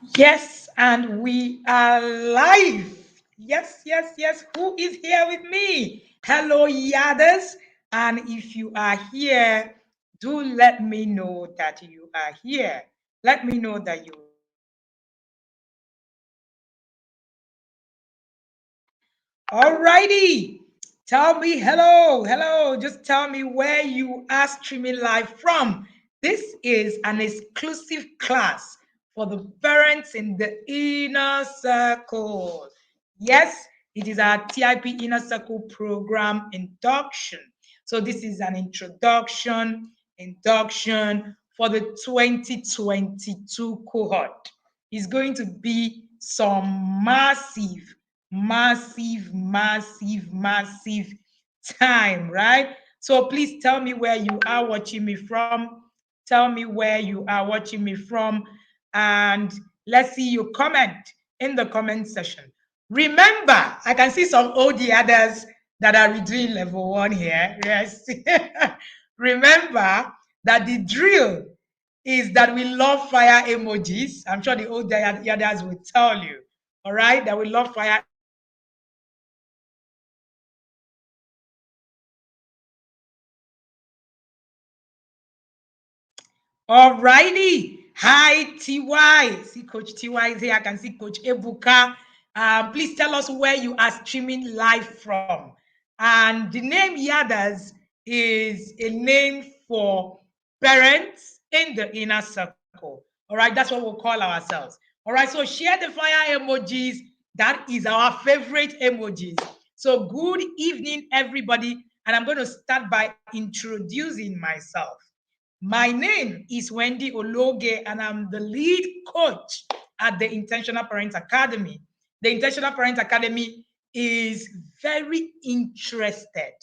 Yes, and we are live. Yes, yes, yes. Who is here with me? Hello, Yaders. And if you are here, do let me know that you are here. Let me know that you are here. Alrighty. Tell me hello, hello. Just tell me where you are streaming live from. This is an exclusive class for the parents in the inner circle. Yes, it is our TIP Inner Circle program induction. So this is an induction for the 2022 cohort. It's going to be some massive time, right? So please tell me where you are watching me from. Tell me where you are watching me from. And let's see your comment in the comment section. Remember, I can see some OD others that are redoing level 1 here. Yes. Remember that the drill is that we love fire emojis. I'm sure the old others will tell you. All right, that we love fire emojis. So please tell me where you are watching me from. Tell me where you are watching me from. All righty. Hi, TY. See Coach TY is here. I can see Coach Ebuka. Please tell us where you are streaming live from. And the name Yadas is a name for parents in the inner circle. All right, that's what we'll call ourselves. All right, so share the fire emojis. That is our favorite emojis. So good evening, everybody. And I'm going to start by introducing myself. My name is Wendy Ologe, and I'm the lead coach at the Intentional Parent Academy. The Intentional Parent Academy is very interested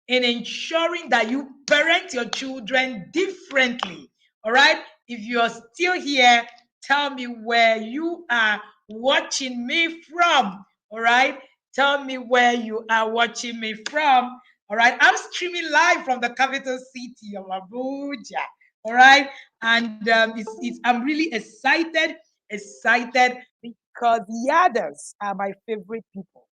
in ensuring that you parent your children differently. All right? If you're still here, tell me where you are watching me from. All right? Tell me where you are watching me from. All right, I'm streaming live from the capital city of Abuja. All right, and I'm really excited because Yadas are my favorite people.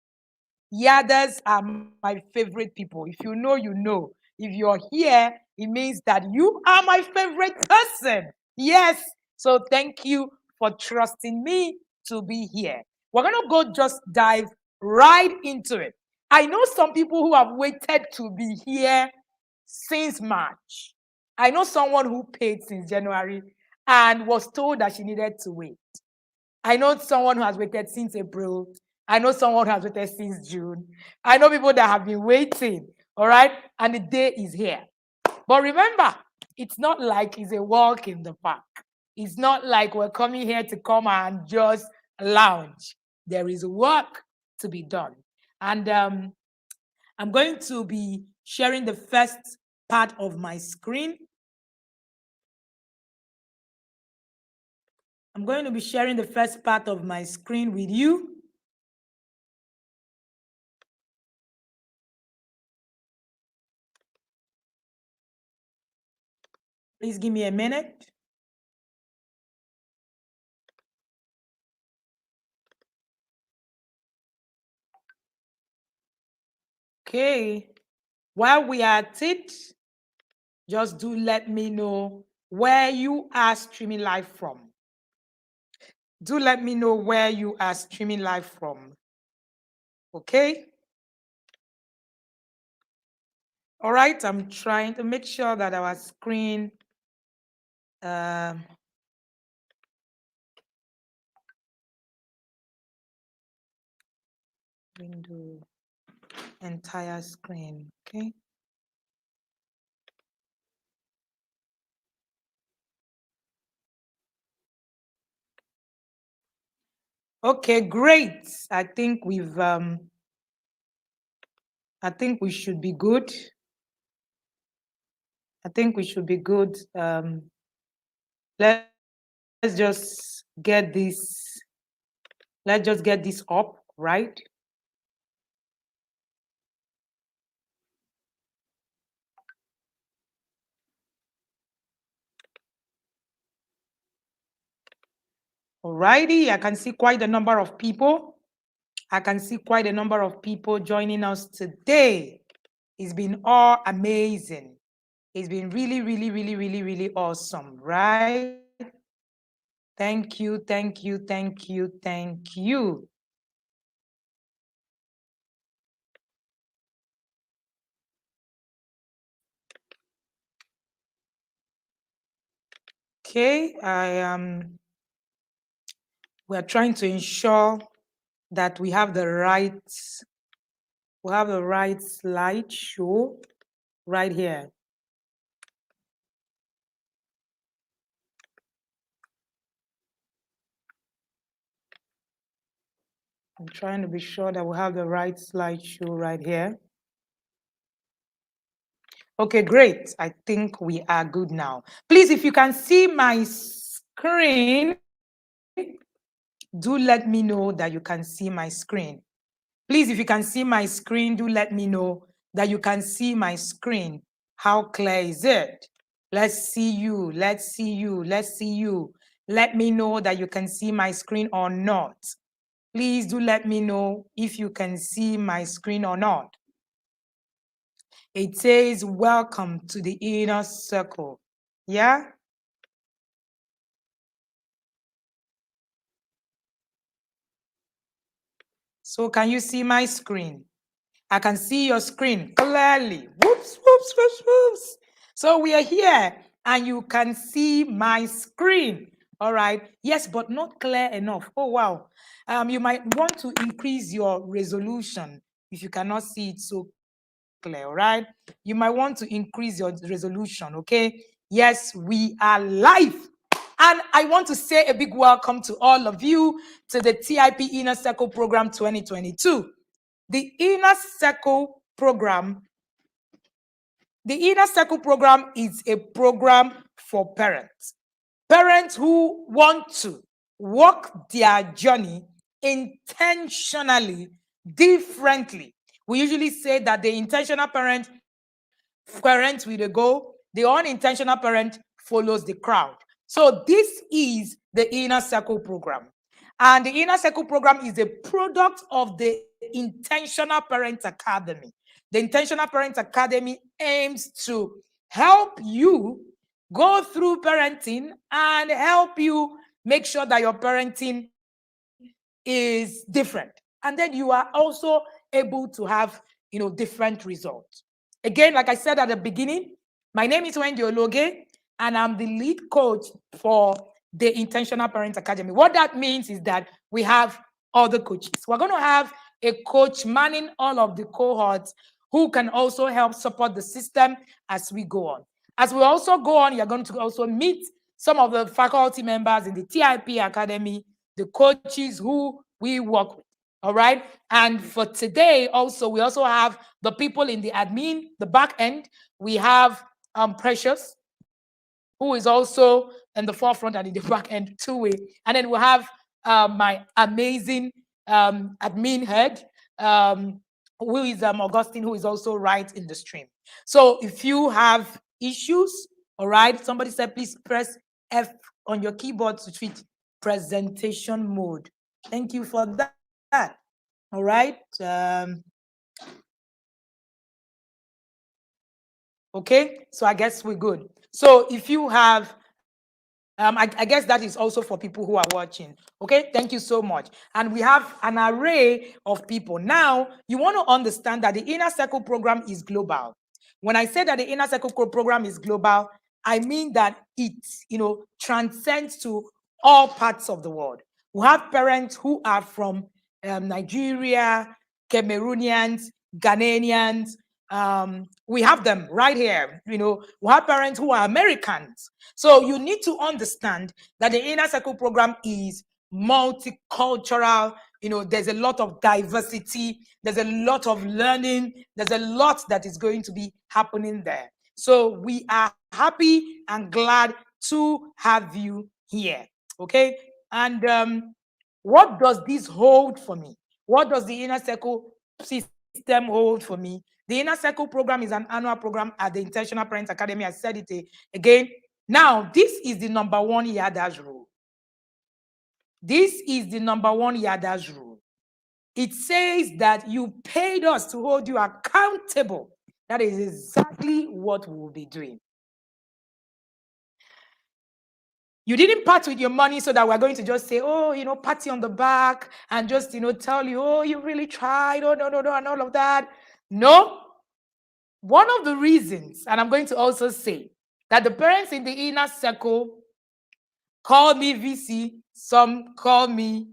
Yadas are my favorite people. If you know, you know. If you're here, it means that you are my favorite person. Yes. So thank you for trusting me to be here. We're going to go just dive right into it. I know some people who have waited to be here since March. I know someone who paid since January and was told that she needed to wait. I know someone who has waited since April. I know someone who has waited since June. I know people that have been waiting, all right? And the day is here. But remember, it's not like it's a walk in the park. It's not like we're coming here to come and just lounge. There is work to be done. And I'm going to be sharing the first part of my screen. I'm going to be sharing the first part of my screen with you. Please give me a minute. Okay. While we are at it, just do let me know where you are streaming live from. Do let me know where you are streaming live from. Okay? All right, I'm trying to make sure that our screen window entire screen. Okay. Okay, great. I think we should be good. I think we should be good. Let's just get this. Let's just get this up, right? Alrighty, I can see quite a number of people. I can see quite a number of people joining us today. It's been all amazing. It's been really, really, really, really, really awesome, right? Thank you, thank you, thank you, thank you. Okay, we're trying to ensure that we have the right slideshow right here. I'm trying to be sure that we have the right slideshow right here. Okay, great. I think we are good now. Please, if you can see my screen, do let me know that you can see my screen. Please, if you can see my screen, do let me know that you can see my screen. How clear is it? Let's see you. Let's see you. Let's see you. Let me know that you can see my screen or not. Please do let me know if you can see my screen or not. It says, welcome to the inner circle. Yeah? So can you see my screen? I can see your screen clearly. Whoops, whoops, whoops, whoops. So we are here and you can see my screen. All right. Yes, but not clear enough. Oh, wow. You might want to increase your resolution if you cannot see it so clear. All right. You might want to increase your resolution. Okay. Yes, we are live. And I want to say a big welcome to all of you to the TIP Inner Circle Program 2022. The Inner Circle Program is a program for parents. Parents who want to walk their journey intentionally, differently. We usually say that the intentional parent with a goal, the unintentional parent follows the crowd. So this is the Inner Circle Program. And the Inner Circle Program is a product of the Intentional Parent Academy. The Intentional Parent Academy aims to help you go through parenting and help you make sure that your parenting is different. And then you are also able to have, different results. Again, like I said at the beginning, my name is Wendy Ologe, and I'm the lead coach for the Intentional Parent Academy. What that means is that we have other coaches. We're going to have a coach manning all of the cohorts who can also help support the system as we go on. As we also go on, you're going to also meet some of the faculty members in the TIP Academy, the coaches who we work with. All right. And for today, we also have the people in the admin, the back end. We have Precious, who is also in the forefront and in the back end, two-way. And then we have my amazing admin head, who is Augustine, who is also right in the stream. So if you have issues, all right, somebody said, please press F on your keyboard to switch presentation mode. Thank you for that. All right. Okay, so I guess we're good. So if you have, I guess that is also for people who are watching. Okay, thank you so much. And we have an array of people. Now, you want to understand that the Inner Circle Program is global. When I say that the Inner Circle Program is global, I mean that it, transcends to all parts of the world. We have parents who are from Nigeria, Cameroonians, Ghanaians. We have them right here. We have parents who are Americans. So you need to understand that the Inner Circle Program is multicultural. There's a lot of diversity. There's a lot of learning. There's a lot that is going to be happening there. So we are happy and glad to have you here. Okay. And what does this hold for me? What does the Inner Circle system hold for me? The Inner Circle Program is an annual program at the Intentional Parent Academy. I said it again. Now, this is the number one Yada's rule. This is the number one Yada's rule. It says that you paid us to hold you accountable. That is exactly what we will be doing. You didn't part with your money so that we're going to just say, oh, pat you on the back and just, tell you, oh, you really tried, oh, no, and all of that. No. One of the reasons, and I'm going to also say, that the parents in the inner circle call me VC, some call me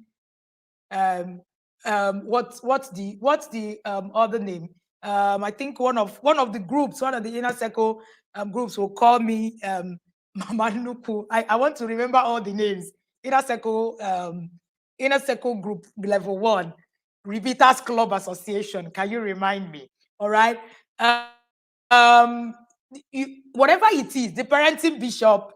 what's the other name? I think one of the groups, one of the inner circle groups will call me Mama Nuku. I want to remember all the names. Inner circle group level 1, Repeaters Club Association. Can you remind me? All right. Whatever it is, the parenting bishop,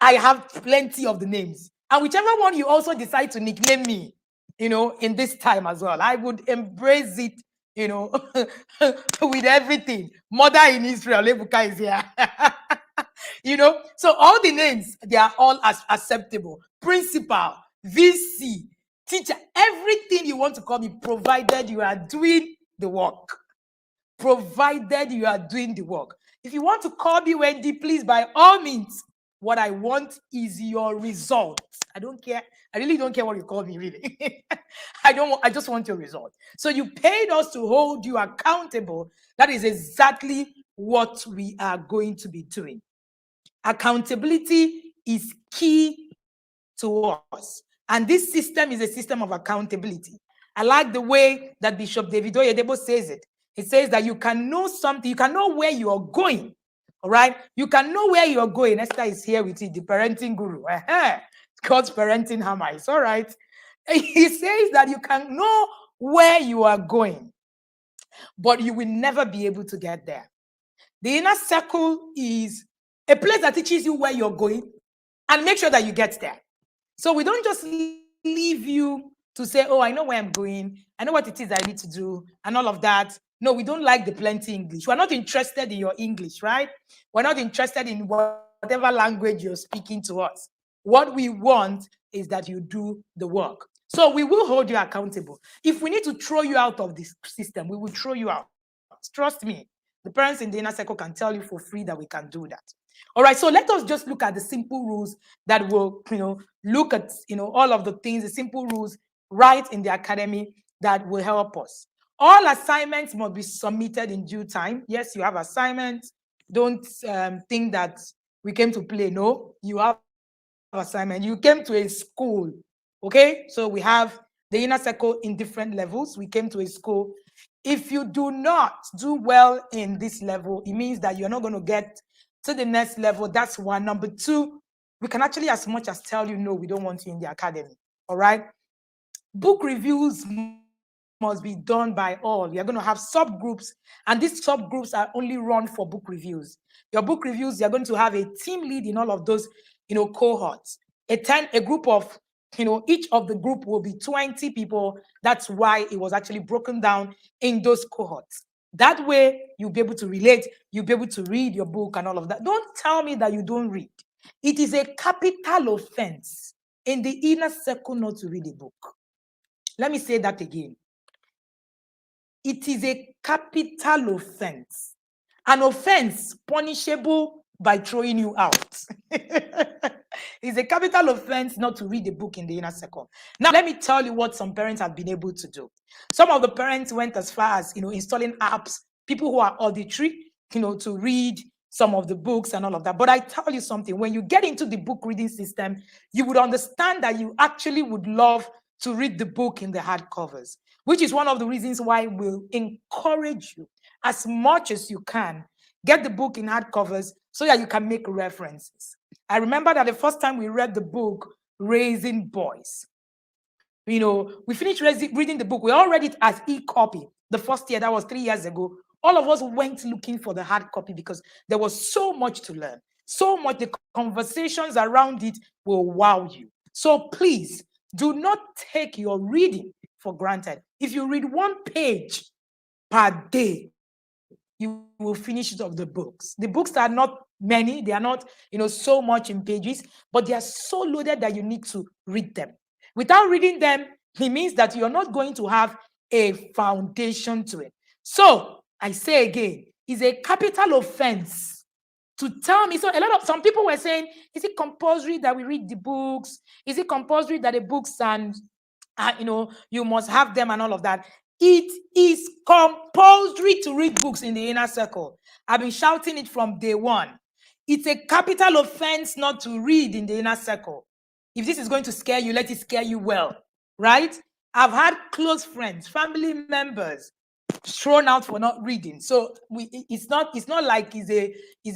I have plenty of the names. And whichever one you also decide to nickname me, in this time as well, I would embrace it, with everything. Mother in Israel, Ebuka is here. So all the names, they are all acceptable. Principal, VC, teacher, everything you want to call me, provided you are doing the work. Provided you are doing the work. If you want to call me Wendy, please, by all means. What I want is your result. I don't care. I really don't care what you call me, really. I just want your result. So you paid us to hold you accountable. That is exactly what we are going to be doing. Accountability is key to us. And this system is a system of accountability. I like the way that Bishop David Oyedepo says it. He says that you can know something, you can know where you are going. All right? You can know where you are going. Esther is here with you, the parenting guru. God's parenting hammer. It's all right. He says that you can know where you are going, but you will never be able to get there. The inner circle is a place that teaches you where you're going and make sure that you get there. So we don't just leave you to say, oh, I know where I'm going. I know what it is I need to do and all of that. No, we don't like the plenty English. We're not interested in your English, right? We're not interested in whatever language you're speaking to us. What we want is that you do the work. So we will hold you accountable. If we need to throw you out of this system, we will throw you out. Trust me. The parents in the inner circle can tell you for free that we can do that. All right, so let us just look at the simple rules that will, look at, all of the things, the simple rules right in the academy that will help us. All assignments must be submitted in due time. Yes, you have assignments. Don't think that we came to play. No, you have assignment. You came to a school, okay? So we have the inner circle in different levels. We came to a school. If you do not do well in this level, it means that you're not going to get to the next level. That's one. Number two, we can actually as much as tell you, no, we don't want you in the academy. All right? Book reviews must be done by all. You're going to have subgroups, and these subgroups are only run for book reviews. Your book reviews, you're going to have a team lead in all of those, cohorts. A group of, each of the group will be 20 people. That's why it was actually broken down in those cohorts. That way, you'll be able to relate, you'll be able to read your book and all of that. Don't tell me that you don't read. It is a capital offense in the inner circle not to read a book. Let me say that again. It is a capital offense. An offense punishable by throwing you out. It's a capital offense not to read a book in the inner circle. Now, let me tell you what some parents have been able to do. Some of the parents went as far as, installing apps, people who are auditory, to read some of the books and all of that. But I tell you something, when you get into the book reading system, you would understand that you actually would love to read the book in the hardcovers, which is one of the reasons why we'll encourage you as much as you can, get the book in hardcovers so that you can make references. I remember that the first time we read the book, Raising Boys, we finished reading the book. We all read it as e-copy the first year. That was 3 years ago. All of us went looking for the hard copy because there was so much to learn. So much. The conversations around it will wow you. So please, do not take your reading for granted. If you read 1 page per day, you will finish it of the books. The books are not many. They are not, so much in pages, but they are so loaded that you need to read them. Without reading them, it means that you're not going to have a foundation to it. So I say again, it's a capital offense to tell me. So some people were saying, is it compulsory that we read the books? Is it compulsory that the books and you must have them and all of that? It is compulsory to read books in the inner circle. I've been shouting it from day one. It's a capital offense not to read in the inner circle. If this is going to scare you, let it scare you well, right? I've had close friends, family members thrown out for not reading. So it's not like it's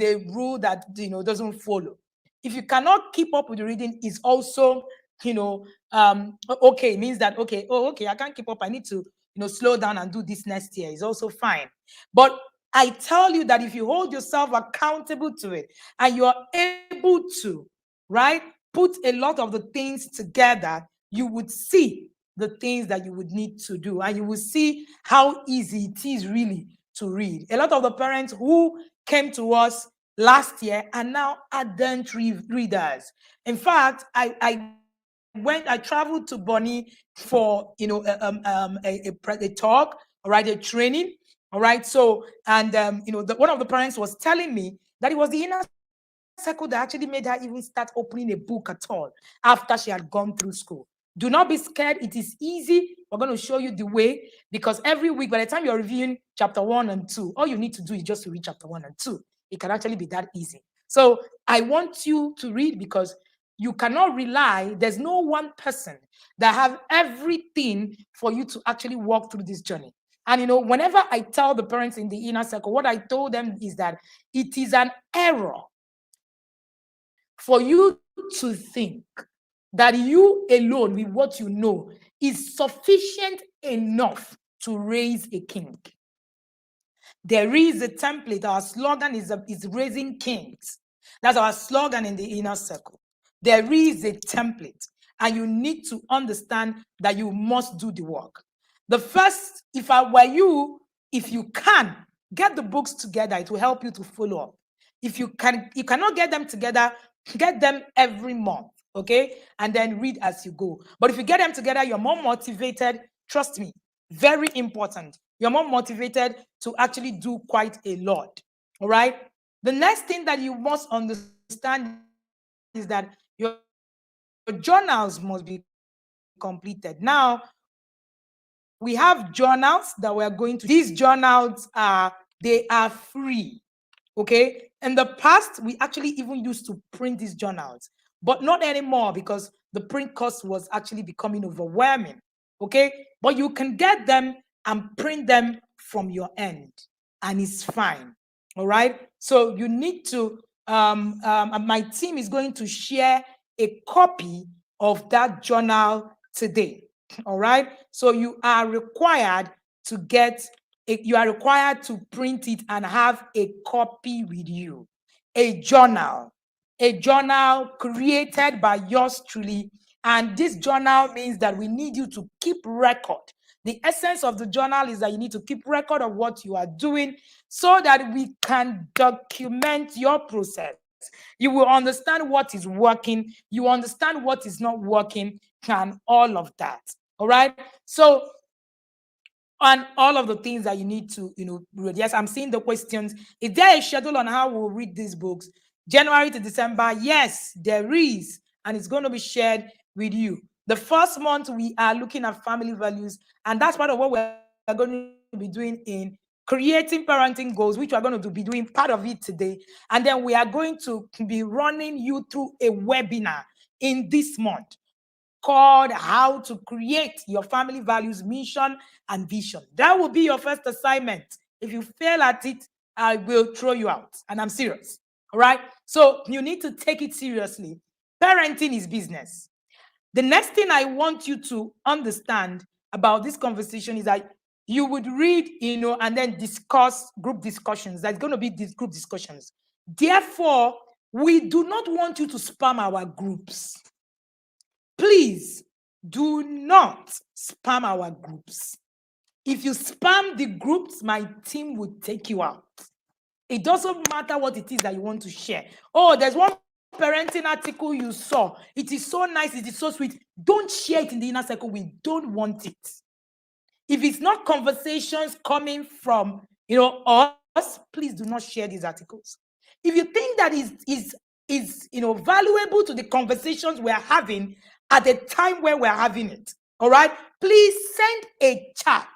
a rule that doesn't follow. If you cannot keep up with the reading, is also okay. It means that okay, I can't keep up. I need to slow down and do this next year. Is also fine. But I tell you that if you hold yourself accountable to it and you are able to, right, put a lot of the things together, you would see the things that you would need to do, and you will see how easy it is really to read. A lot of the parents who came to us last year are now ardent readers. In fact, I traveled to Bonny for a talk, all right, a training, all right. So and one of the parents was telling me that it was the inner circle that actually made her even start opening a book at all after she had gone through school. Do not be scared. It is easy. We're going to show you the way, because every week, by the time you're reviewing chapter 1 and 2, all you need to do is just to read chapter 1 and 2. It can actually be that easy. So I want you to read, because you cannot rely. There's no one person that have everything for you to actually walk through this journey. And whenever I tell the parents in the inner circle, what I told them is that it is an error for you to think that you alone, with what you know, is sufficient enough to raise a king. There is a template. Our slogan is raising kings. That's our slogan in the inner circle. There is a template, and you need to understand that you must do the work. The first, if I were you, if you can get the books together, it will help you to follow up. If you cannot get them together, get them every month, okay? And then read as you go. But if you get them together, you're more motivated. Trust me, very important. You're more motivated to actually do quite a lot, all right? The next thing that you must understand is that your journals must be completed. Now, we have journals that we're going to. These journals they are free, okay? In the past, we actually even used to print these journals, but not anymore, because the print cost was actually becoming overwhelming, okay? But you can get them and print them from your end, and it's fine, all right? So you need to, my team is going to share a copy of that journal today, all right? So you are required to print it and have a copy with you. A journal created by yours truly. And this journal means that we need you to keep record. The essence of the journal is that you need to keep record of what you are doing, so that we can document your process. You will understand what is working, you understand what is not working, and all of that. All right. So, on all of the things that you need to, read. Yes, I'm seeing the questions. Is there a schedule on how we'll read these books? January to December? Yes, there is. And it's going to be shared with you. The first month, we are looking at family values. And that's part of what we're going to be doing in creating parenting goals, which we're going to be doing part of it today. And then we are going to be running you through a webinar in this month called How to Create Your Family Values, Mission, and Vision. That will be your first assignment. If you fail at it, I will throw you out. And I'm serious. All right? So you need to take it seriously. Parenting is business. The next thing I want you to understand about this conversation is that you would read, and then discuss group discussions. There's going to be these group discussions. Therefore, we do not want you to spam our groups. Please do not spam our groups. If you spam the groups, my team will take you out. It doesn't matter what it is that you want to share. Oh, there's one parenting article you saw. It is so nice. It is so sweet. Don't share it in the inner circle. We don't want it. If it's not conversations coming from, us, please do not share these articles. If you think that is valuable to the conversations we're having at the time where we're having it, all right, please send a chat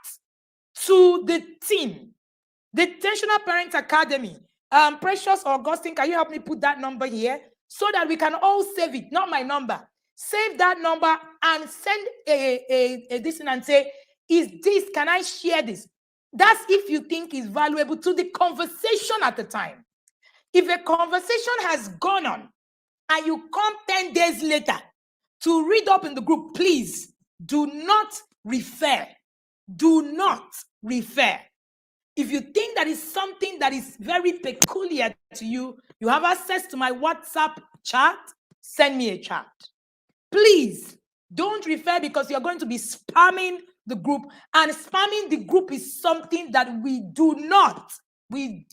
to the team, the Intentional Parent Academy. Precious Augustine, can you help me put that number here so that we can all save it? Not my number. Save that number and send a this and say, can I share this? That's if you think is valuable to the conversation at the time. If a conversation has gone on and you come 10 days later to read up in the group, please do not refer. Do not refer. If you think that is something that is very peculiar to you, you have access to my WhatsApp chat, send me a chat. Please don't refer, because you're going to be spamming the group, and spamming the group is something that we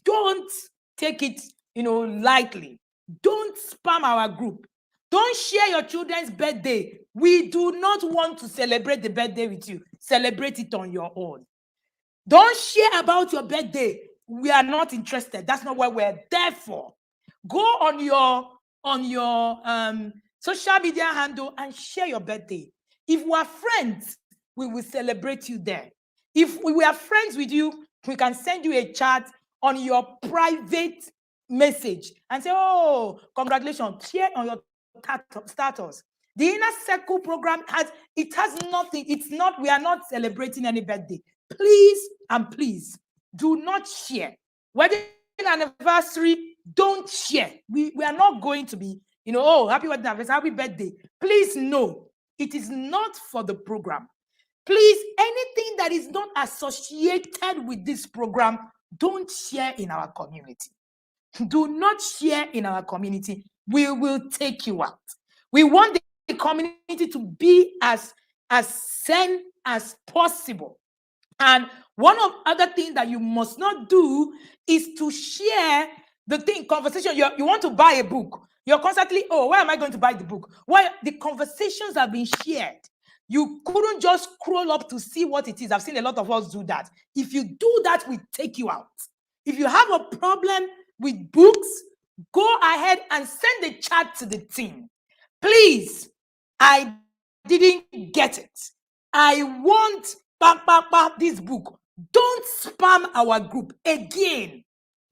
don't take it, lightly. Don't spam our group. Don't share your children's birthday. We do not want to celebrate the birthday with you. Celebrate it on your own. Don't share about your birthday. We are not interested. That's not what we're there for. Go on your social media handle and share your birthday. If we are friends, we will celebrate you there. If we are friends with you, we can send you a chat on your private message and say, oh, congratulations, share on your status. The Inner Circle program has nothing. We are not celebrating any birthday. Please do not share. Wedding anniversary, don't share. We are not going to be, oh, happy wedding anniversary, happy birthday. Please, no, it is not for the program. Please, anything that is not associated with this program, don't share in our community. Do not share in our community. We will take you out. We want the community to be as sane as possible. And one of other things that you must not do is to share the conversation. You want to buy a book. You're constantly, oh, why am I going to buy the book? Why? The conversations have been shared. You couldn't just scroll up to see what it is. I've seen a lot of us do that. If you do that, we take you out. If you have a problem with books, go ahead and send the chat to the team. Please, I didn't get it. I want this book. Don't spam our group again.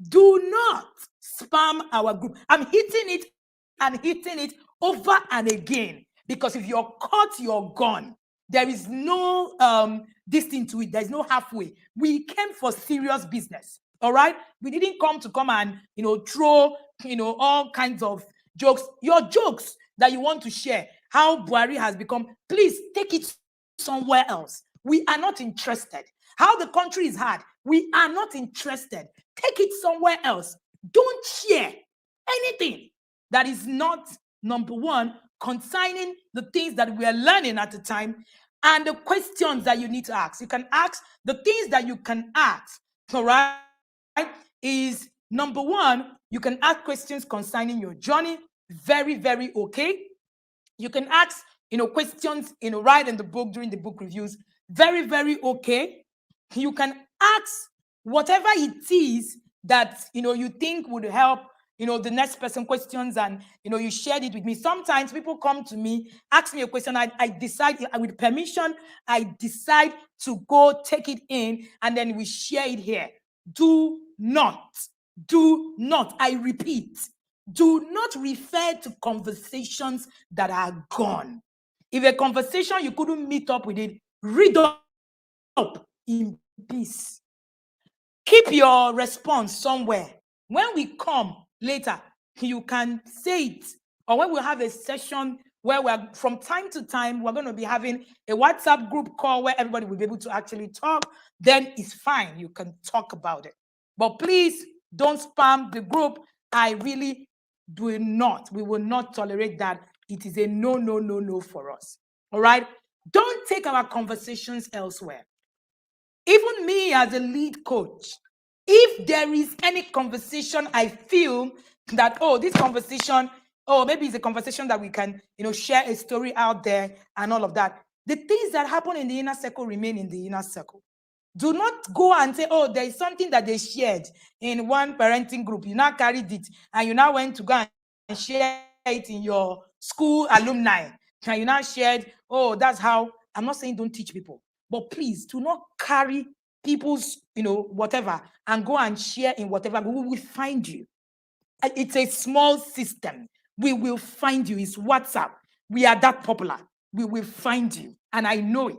Do not spam our group. I'm hitting it over and again, because if you're caught, you're gone. There is no distance to it. There's no halfway. We came for serious business. All right. We didn't come and throw all kinds of jokes. Your jokes that you want to share, how Buhari has become, please take it somewhere else. We are not interested. How the country is hard, we are not interested. Take it somewhere else. Don't share anything that is not, number one, concerning the things that we are learning at the time and the questions that you need to ask. You can ask the things that you can ask, all right, is number one, you can ask questions concerning your journey. Very, very okay. You can ask, questions, right in the book, during the book reviews. Very, very okay. You can ask whatever it is that, you think would help, the next person questions, and, you shared it with me. Sometimes people come to me, ask me a question. I decide, with permission, I decide to go take it in, and then we share it here. Do not, I repeat, do not refer to conversations that are gone. If a conversation you couldn't meet up with it, read up in peace. Keep your response somewhere. When we come later, you can say it. Or when we have a session where we're, from time to time, we're going to be having a WhatsApp group call where everybody will be able to actually talk, then it's fine. You can talk about it. But please don't spam the group. I really we will not tolerate that. It is a no for us. All right? Don't take our conversations elsewhere. Even me as a lead coach, If there is any conversation I feel that, oh, this conversation, oh, maybe it's a conversation that we can, share a story out there and all of that. The things that happen in the inner circle remain in the inner circle. Do not go and say, oh, there is something that they shared in one parenting group. You now carried it and you now went to go and share it in your school alumni. And you now shared, oh, that's how. I'm not saying don't teach people, but please do not carry people's, whatever, and go and share in whatever. We will find you. It's a small system. We will find you. It's WhatsApp. We are that popular. We will find you. And I know it.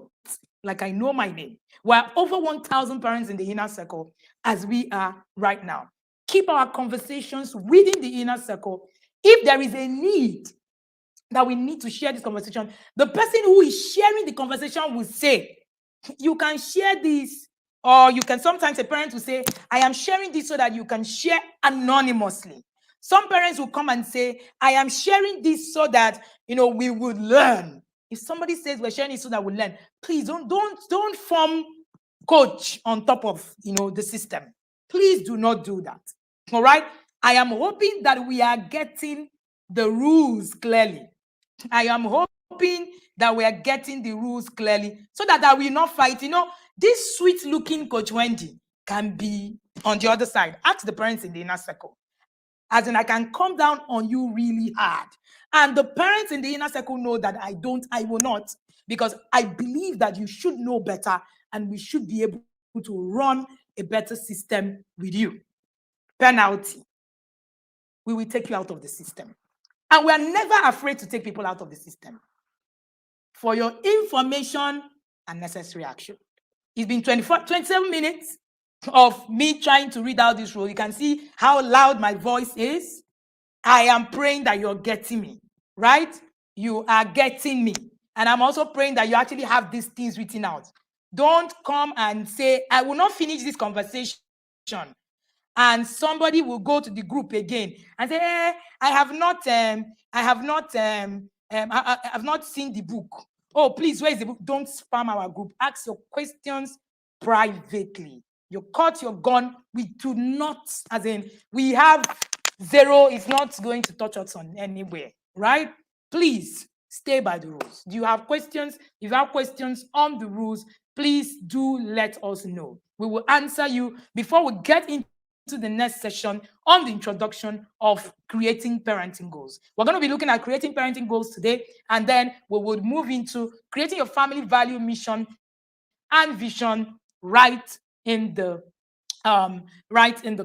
Like I know my name. We're over 1,000 parents in the inner circle as we are right now. Keep our conversations within the inner circle. If there is a need that we need to share this conversation, the person who is sharing the conversation will say, you can share this, or you can, sometimes a parent will say, I am sharing this so that you can share anonymously. Some parents will come and say, I am sharing this so that, we would learn. If somebody says we're sharing it so that we learn, please don't form coach on top of, the system. Please do not do that. All right. I am hoping that we are getting the rules clearly. I am hoping that we are getting the rules clearly so that I will not fight. This sweet looking Coach Wendy can be on the other side. Ask the parents in the inner circle. As in, I can come down on you really hard. And the parents in the inner circle know that I will not, because I believe that you should know better and we should be able to run a better system with you. Penalty. We will take you out of the system. And we are never afraid to take people out of the system. For your information and necessary action. It's been 27 minutes of me trying to read out this rule. You can see how loud my voice is. I am praying that you're getting me, right? You are getting me. And I'm also praying that you actually have these things written out. Don't come and say, I will not finish this conversation. And somebody will go to the group again and say, I have not seen the book. Oh, please, where is the book? Don't spam our group. Ask your questions privately. You caught your gun. We do not, as in, we have zero. It's not going to touch us on anywhere, right? Please stay by the rules. Do you have questions? If you have questions on the rules, please do let us know. We will answer you before we get into the next session on the introduction of creating parenting goals. We're going to be looking at creating parenting goals today, and then we will move into creating your family value, mission, and vision right in the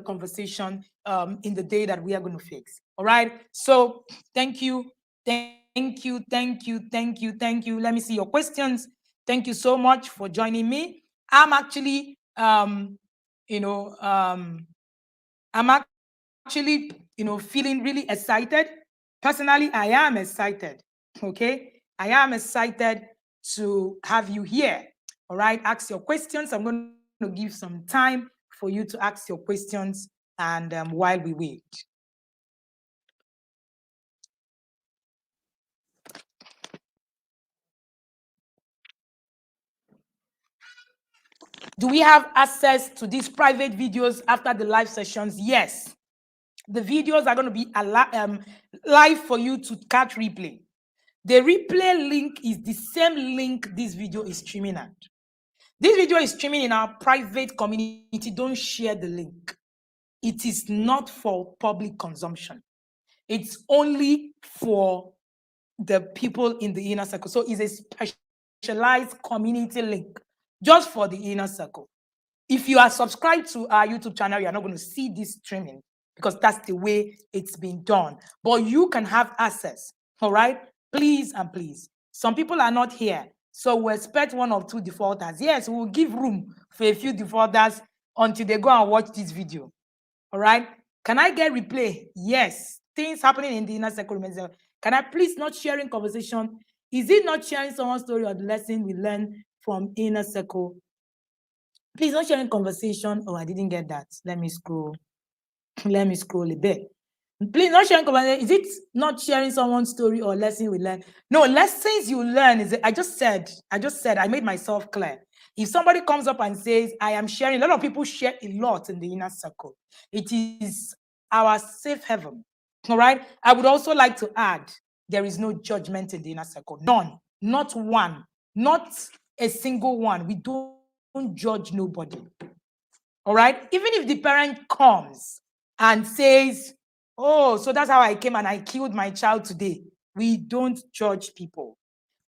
conversation in the day that we are going to fix. All right. So thank you. Let me see your questions. Thank you so much for joining me. I'm actually feeling really excited. Personally, I am excited. Okay. I am excited to have you here. All right. Ask your questions. I'm going to give some time for you to ask your questions, and while we wait. Do we have access to these private videos after the live sessions? Yes. The videos are going to be live for you to catch replay. The replay link is the same link this video is streaming at. This video is streaming in our private community. Don't share the link. It is not for public consumption. It's only for the people in the inner circle. So it's a specialized community link just for the inner circle. If you are subscribed to our YouTube channel, you're not going to see this streaming because that's the way it's been done. But you can have access. All right? Please and please. Some people are not here. So we expect one or two defaulters. Yes, we'll give room for a few defaulters until they go and watch this video. All right? Can I get replay? Yes. Things happening in the inner circle. Can I please not sharing conversation? Is it not sharing someone's story or the lesson we learn from inner circle? Please not sharing conversation. Oh, I didn't get that. Let me scroll. Let me scroll a bit. Please not sharing conversation. Is it not sharing someone's story or lesson we learn? No, lessons you learn is. I just said. I made myself clear. If somebody comes up and says, I am sharing, a lot of people share a lot in the inner circle. It is our safe haven. All right. I would also like to add there is no judgment in the inner circle. None. Not one. Not a single one. We don't judge nobody. All right. Even if the parent comes and says, oh, so that's how I came and I killed my child today. We don't judge people.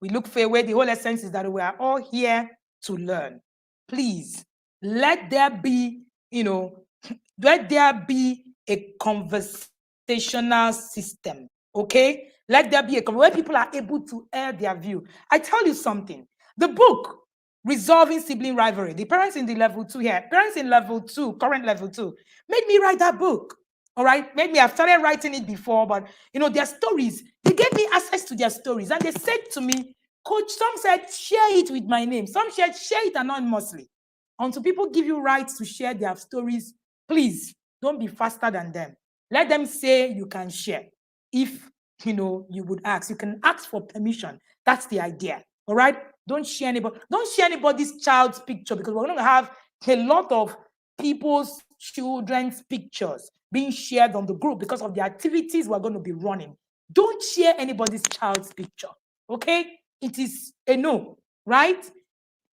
We look for a way. The whole essence is that we are all here to learn. Please, let there be, let there be a conversational system. Okay? Let there be a where people are able to air their view. I tell you something. The book, Resolving Sibling Rivalry, the parents in the level 2 here, parents in level 2, current level 2, made me write that book. All right, maybe I've started writing it before, but their stories, they gave me access to their stories, and they said to me, Coach, some said share it with my name, some said share it anonymously. Until people give you rights to share their stories, please don't be faster than them. Let them say you can share. If you would ask, you can ask for permission. That's the idea. All right, don't share anybody's child's picture, because we're going to have a lot of people's children's pictures being shared on the group because of the activities we're going to be running. Don't share anybody's child's picture. Okay? It is a no, right?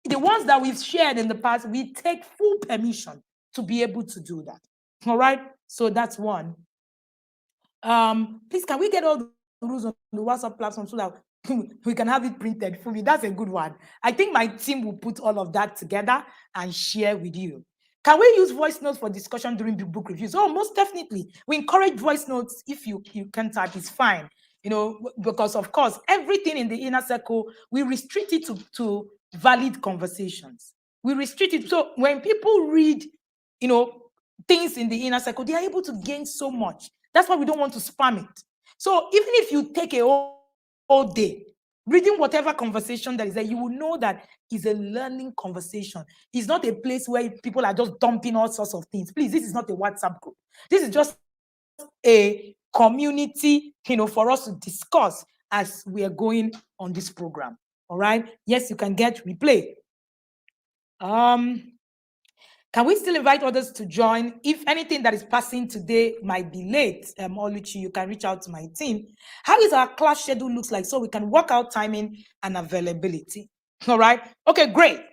The ones that we've shared in the past, we take full permission to be able to do that. All right? So that's one. Please, can we get all the rules on the WhatsApp platform so that we can have it printed for me? That's a good one. I think my team will put all of that together and share with you. Can we use voice notes for discussion during the book reviews? Oh, most definitely. We encourage voice notes. If you can type, it's fine. Because of course, everything in the inner circle, we restrict it to valid conversations. We restrict it. So when people read, things in the inner circle, they are able to gain so much. That's why we don't want to spam it. So even if you take a whole day reading whatever conversation that is there, you will know that it's a learning conversation. It's not a place where people are just dumping all sorts of things. Please, this is not a WhatsApp group. This is just a community, for us to discuss as we are going on this program. All right. Yes, you can get replay. Can we still invite others to join? If anything that is passing today might be late, Oluchi, you can reach out to my team. How is our class schedule looks like so we can work out timing and availability? All right. Okay, great.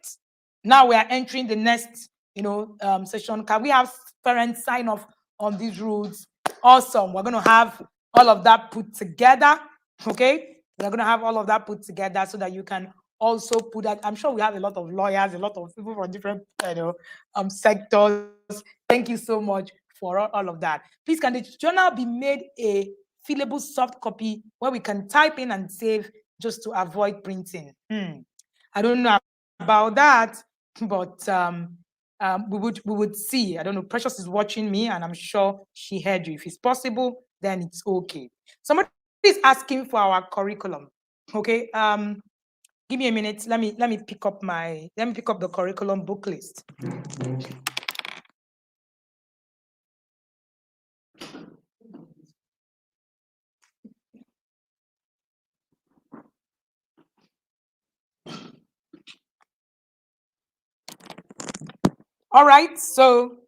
Now we are entering the next, session. Can we have parents sign off on these rules? Awesome. We're going to have all of that put together. Okay. We're going to have all of that put together so that you can also put that. I'm sure we have a lot of lawyers, a lot of people from different sectors. Thank you so much for all of that. Please, can the journal be made a fillable soft copy where we can type in and save just to avoid printing? I don't know about that, but we would see. I don't know. Precious is watching me, and I'm sure she heard you. If it's possible, then it's okay. Somebody is asking for our curriculum. Okay. Give me a minute. Let me pick up the curriculum book list. All right, so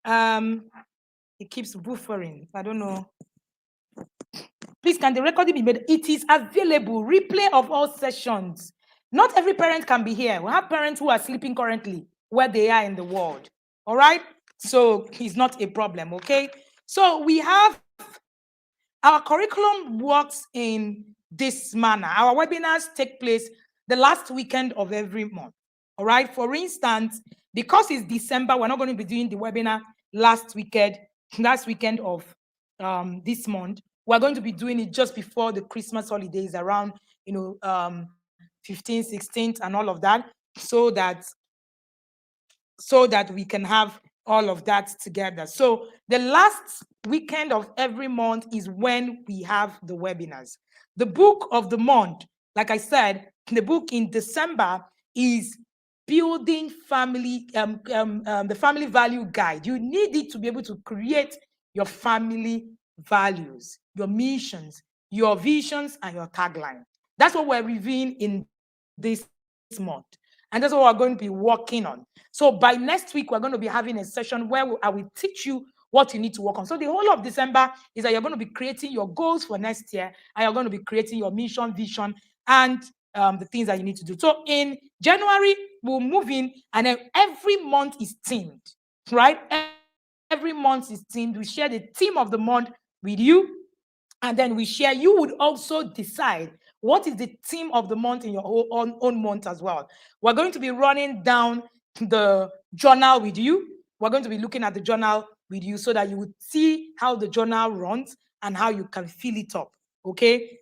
it keeps buffering. I don't know. Please, can the recording be made? It is available. Replay of all sessions. Not every parent can be here. We have parents who are sleeping currently where they are in the world. All right, so it's not a problem. Okay, so we have our curriculum works in this manner. Our webinars take place the last weekend of every month. All right. For instance, because it's December, we're not going to be doing the webinar last weekend of this month. We're going to be doing it just before the Christmas holidays, around 15th, 16th, and all of that, so that we can have all of that together. So the last weekend of every month is when we have the webinars. The book of the month, like I said, the book in December is Building Family, the Family Value Guide. You need it to be able to create your family values, your missions, your visions, and your tagline. That's what we're reviewing in this month. And that's what we're going to be working on. So by next week, we're going to be having a session where I will teach you what you need to work on. So the whole of December is that you're going to be creating your goals for next year, and you're going to be creating your mission, vision, and the things that you need to do. So in January, we'll move in, and then every month is themed, right? Every month is themed. We share the theme of the month with you, and then we share. You would also decide what is the theme of the month in your own month as well. We're going to be running down the journal with you. We're going to be looking at the journal with you so that you would see how the journal runs and how you can fill it up. Okay.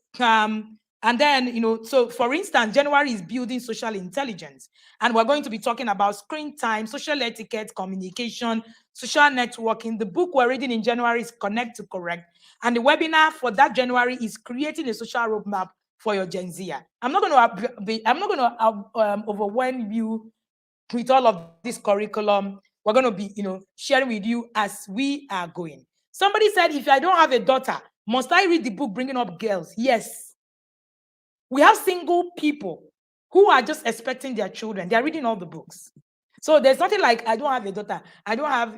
And then, so for instance, January is building social intelligence. And we're going to be talking about screen time, social etiquette, communication, social networking. The book we're reading in January is Connect to Correct. And the webinar for that January is creating a social roadmap for your Gen Z. I'm not going to overwhelm you with all of this curriculum. We're going to be, sharing with you as we are going. Somebody said, if I don't have a daughter, must I read the book Bringing Up Girls? Yes. We have single people who are just expecting their children. They're reading all the books. So there's nothing like, I don't have a daughter.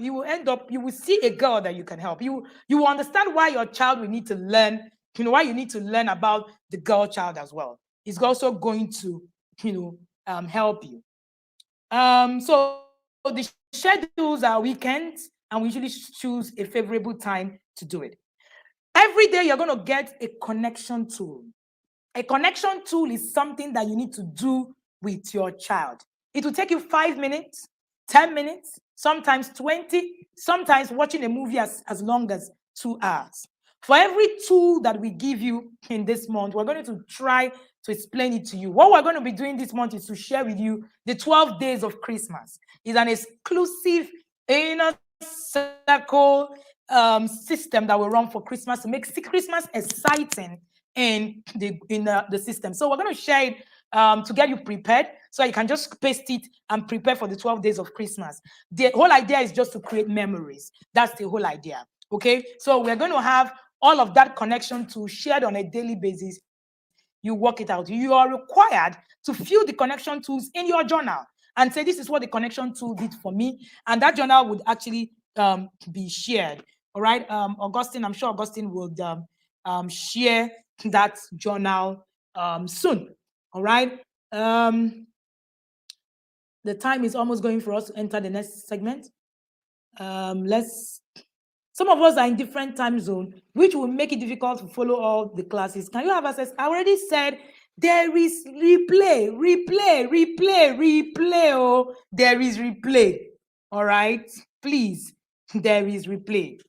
You will end up, you will see a girl that you can help. You will understand why your child will need to learn, why you need to learn about the girl child as well. It's also going to, help you. So the schedules are weekends, and we usually choose a favorable time to do it. Every day you're going to get a connection tool. A connection tool is something that you need to do with your child. It will take you 5 minutes, 10 minutes, sometimes 20, sometimes watching a movie as long as 2 hours. For every tool that we give you in this month, we're going to try to explain it to you. What we're going to be doing this month is to share with you the 12 days of Christmas. It's an exclusive inner circle system that will run for Christmas to make Christmas exciting in the system. So we're going to share it to get you prepared, so you can just paste it and prepare for the 12 days of Christmas. The whole idea is just to create memories. That's the whole idea. Okay, so we're going to have all of that connection to shared on a daily basis. You work it out. You are required to fill the connection tools in your journal and say, this is what the connection tool did for me. And that journal would actually be shared. All right. Augustine, I'm sure Augustine would share that journal soon. All right. The time is almost going for us to enter the next segment. Some of us are in different time zone, which will make it difficult to follow all the classes. Can you have access? I already said there is replay. Oh, there is replay. All right, please, there is replay.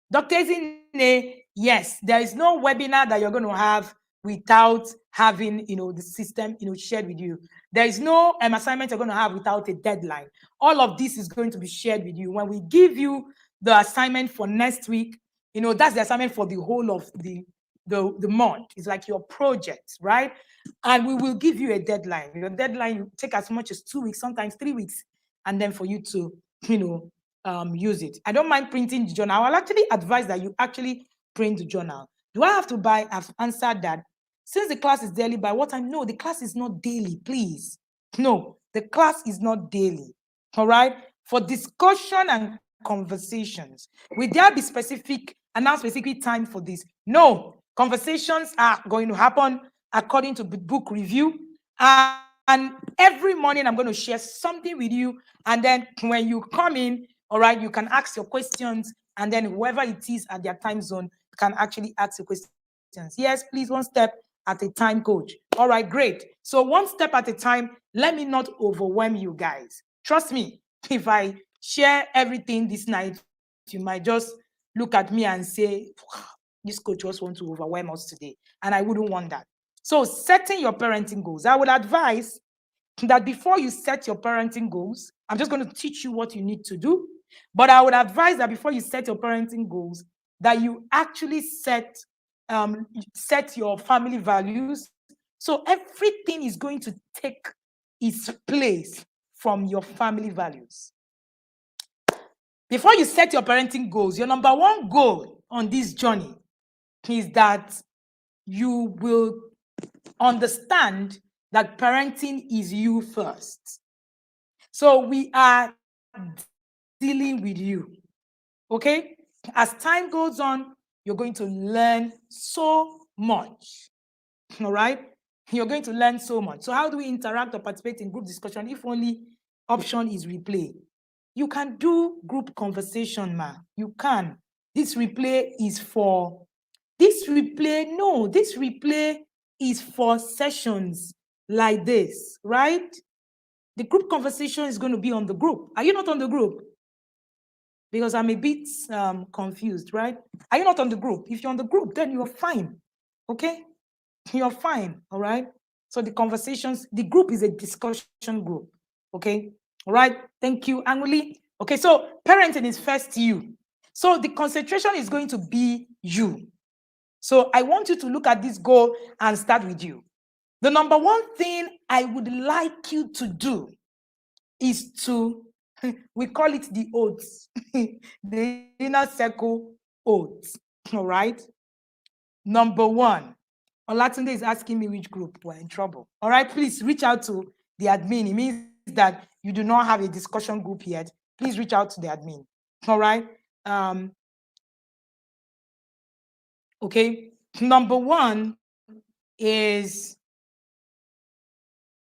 Dr. Zine, yes, there is no webinar that you're going to have without having, the system, shared with you. There is no assignment you're going to have without a deadline. All of this is going to be shared with you. When we give you the assignment for next week, that's the assignment for the whole of the month. It's like your project, right? And we will give you a deadline. Your deadline will take as much as 2 weeks, sometimes 3 weeks, and then for you to, use it. I don't mind printing the journal. I will actually advise that you actually print the journal. Do I have to buy? I've answered that. Since the class is daily, by what time? No, the class is not daily, please. No, the class is not daily. All right? For discussion and conversations, will there be specific time for this? No, conversations are going to happen according to the book review. And every morning I'm going to share something with you. And then when you come in, all right, you can ask your questions. And then whoever it is at their time zone can actually ask the questions. Yes, please, one step at a time, coach. All right, great. So one step at a time. Let me not overwhelm you guys. Trust me, if I share everything this night, you might just look at me and say, this coach just wants to overwhelm us today. And I wouldn't want that. So setting your parenting goals. I would advise that before you set your parenting goals, I'm just going to teach you what you need to do. But I would advise that before you set your parenting goals, that you actually set your family values. So everything is going to take its place from your family values. Before you set your parenting goals, your number one goal on this journey is that you will understand that parenting is you first. So we are dealing with you. Okay? As time goes on, you're going to learn so much. All right? You're going to learn so much. So, how do we interact or participate in group discussion if only option is replay? You can do group conversation, ma. You can. This replay is for this replay is for sessions like this, right? The group conversation is going to be on the group. Are you not on the group? Because I'm a bit confused, right? Are you not on the group? If you're on the group, then you're fine. Okay? You're fine. All right. So the conversations, the group is a discussion group. Okay. All right. Thank you, Anguli. Okay. So parenting is first you. So the concentration is going to be you. So I want you to look at this goal and start with you. The number one thing I would like you to do is to, we call it the oaths, the inner circle oaths. All right. Number one, Olatunde is asking me which group. We're in trouble. All right, please reach out to the admin. It means that you do not have a discussion group yet. Please reach out to the admin. All right. Okay. Number one is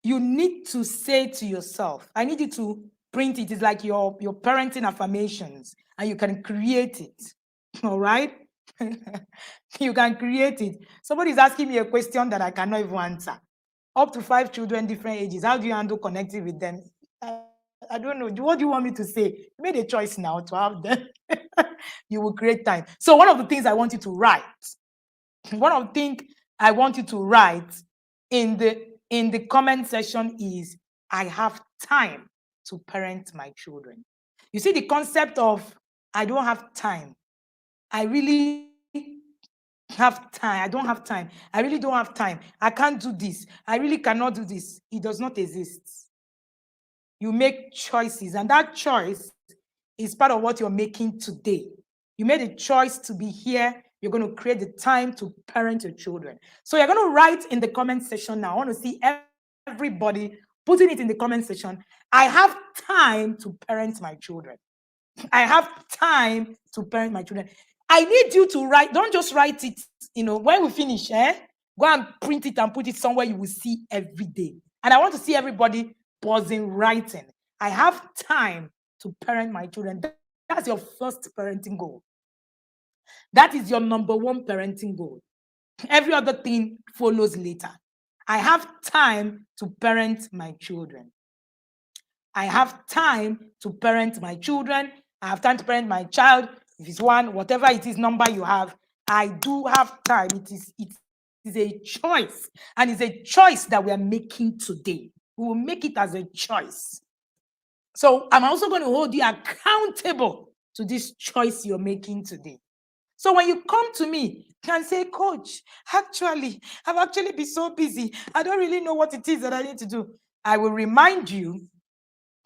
you need to say to yourself, I need you to print it. It's like your parenting affirmations, and you can create it. All right. You can create it. Somebody is asking me a question that I cannot even answer. Up to 5 children, different ages. How do you handle connecting with them? I don't know. What do you want me to say? You made a choice now to have them. You will create time. So one of the things I want you to write, one of the things I want you to write in the comment section is, I have time to parent my children. You see the concept of I don't have time. I really have time. I don't have time. I really don't have time. I can't do this. I really cannot do this. It does not exist. You make choices, and that choice is part of what you're making today. You made a choice to be here. You're going to create the time to parent your children. So you're going to write in the comment section now. I want to see everybody putting it in the comment section. I have time to parent my children. I have time to parent my children. I need you to write. Don't just write it, when we finish, go and print it and put it somewhere you will see every day. And I want to see everybody pausing, writing. I have time to parent my children. That's your first parenting goal. That is your number one parenting goal. Every other thing follows later. I have time to parent my children. I have time to parent my children. I have time to parent my child. If it's one, whatever it is, number you have, I do have time. It is a choice. And it's a choice that we are making today. We will make it as a choice. So I'm also going to hold you accountable to this choice you're making today. So when you come to me and say, Coach, actually, I've actually been so busy. I don't really know what it is that I need to do. I will remind you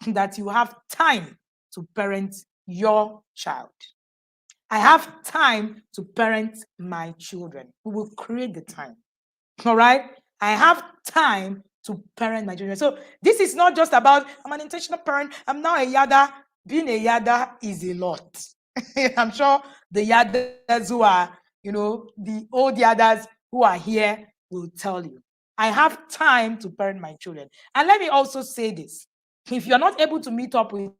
that you have time to parent your child. I have time to parent my children. We will create the time. All right? I have time to parent my children. So this is not just about, I'm an intentional parent. I'm now a yada. Being a yada is a lot. I'm sure the yadas who are, the old yadas who are here will tell you. I have time to parent my children. And let me also say this. If you're not able to meet up with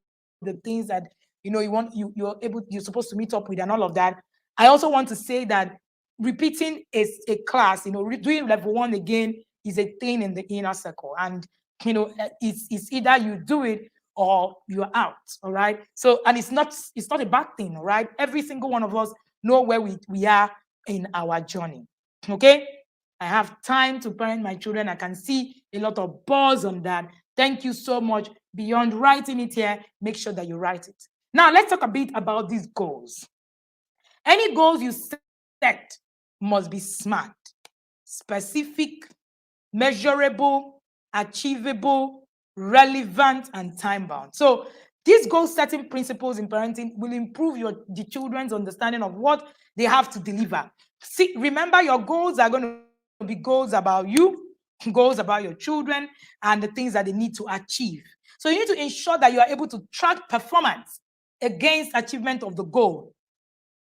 the things that you're supposed to meet up with and all of that, I also want to say that repeating a class, doing level 1 again is a thing in the inner circle. And it's either you do it or you're out. All right. So, and it's not a bad thing. All right. Every single one of us know where we are in our journey. Okay. I have time to parent my children. I can see a lot of buzz on that. Thank you so much. Beyond writing it here, make sure that you write it. Now, let's talk a bit about these goals. Any goals you set must be SMART, specific, measurable, achievable, relevant, and time-bound. So these goal-setting principles in parenting will improve the children's understanding of what they have to deliver. See, remember, your goals are going to be goals about you, goals about your children and the things that they need to achieve. So you need to ensure that you are able to track performance against achievement of the goal,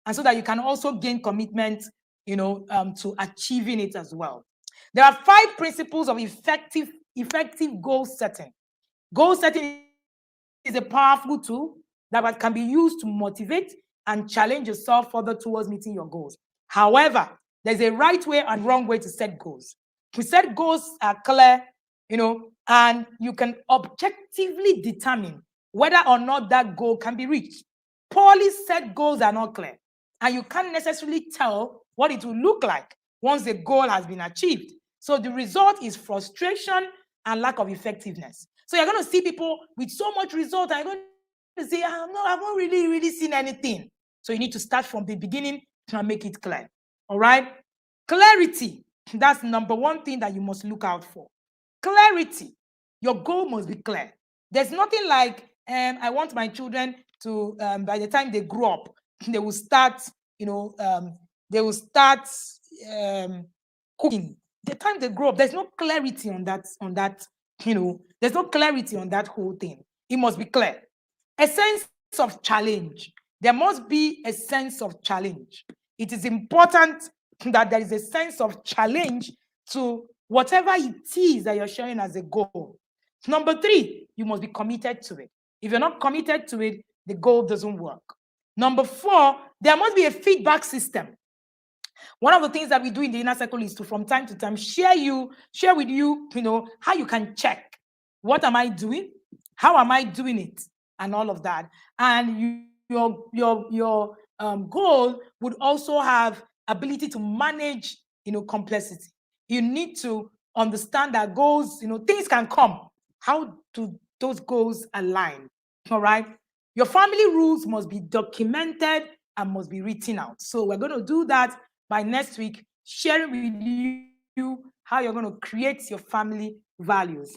and so that you can also gain commitment, to achieving it as well. There are 5 principles of effective goal setting. Goal setting is a powerful tool that can be used to motivate and challenge yourself further towards meeting your goals. However, there's a right way and wrong way to set goals. To set goals are clear, and you can objectively determine whether or not that goal can be reached. Poorly set goals are not clear, and you can't necessarily tell what it will look like once the goal has been achieved. So the result is frustration and lack of effectiveness. So you're going to see people with so much result, and you're going to say, I've not really seen anything. So you need to start from the beginning and make it clear. All right? Clarity. That's number 1 thing that you must look out for. Clarity. Your goal must be clear. There's nothing like, I want my children to, by the time they grow up, they will start, cooking. The time they grow up, there's no clarity on that, there's no clarity on that whole thing. It must be clear. A sense of challenge. There must be a sense of challenge. It is important that there is a sense of challenge to whatever it is that you're sharing as a goal. Number 3, you must be committed to it. If you're not committed to it, the goal doesn't work. Number 4, there must be a feedback system. One of the things that we do in the inner circle is to, from time to time, share with you, how you can check. What am I doing? How am I doing it? And all of that. And your goal would also have ability to manage, complexity. You need to understand that goals, things can come. How do those goals align? All right. Your family rules must be documented and must be written out. So we're going to do that by next week, sharing with you how you're going to create your family values.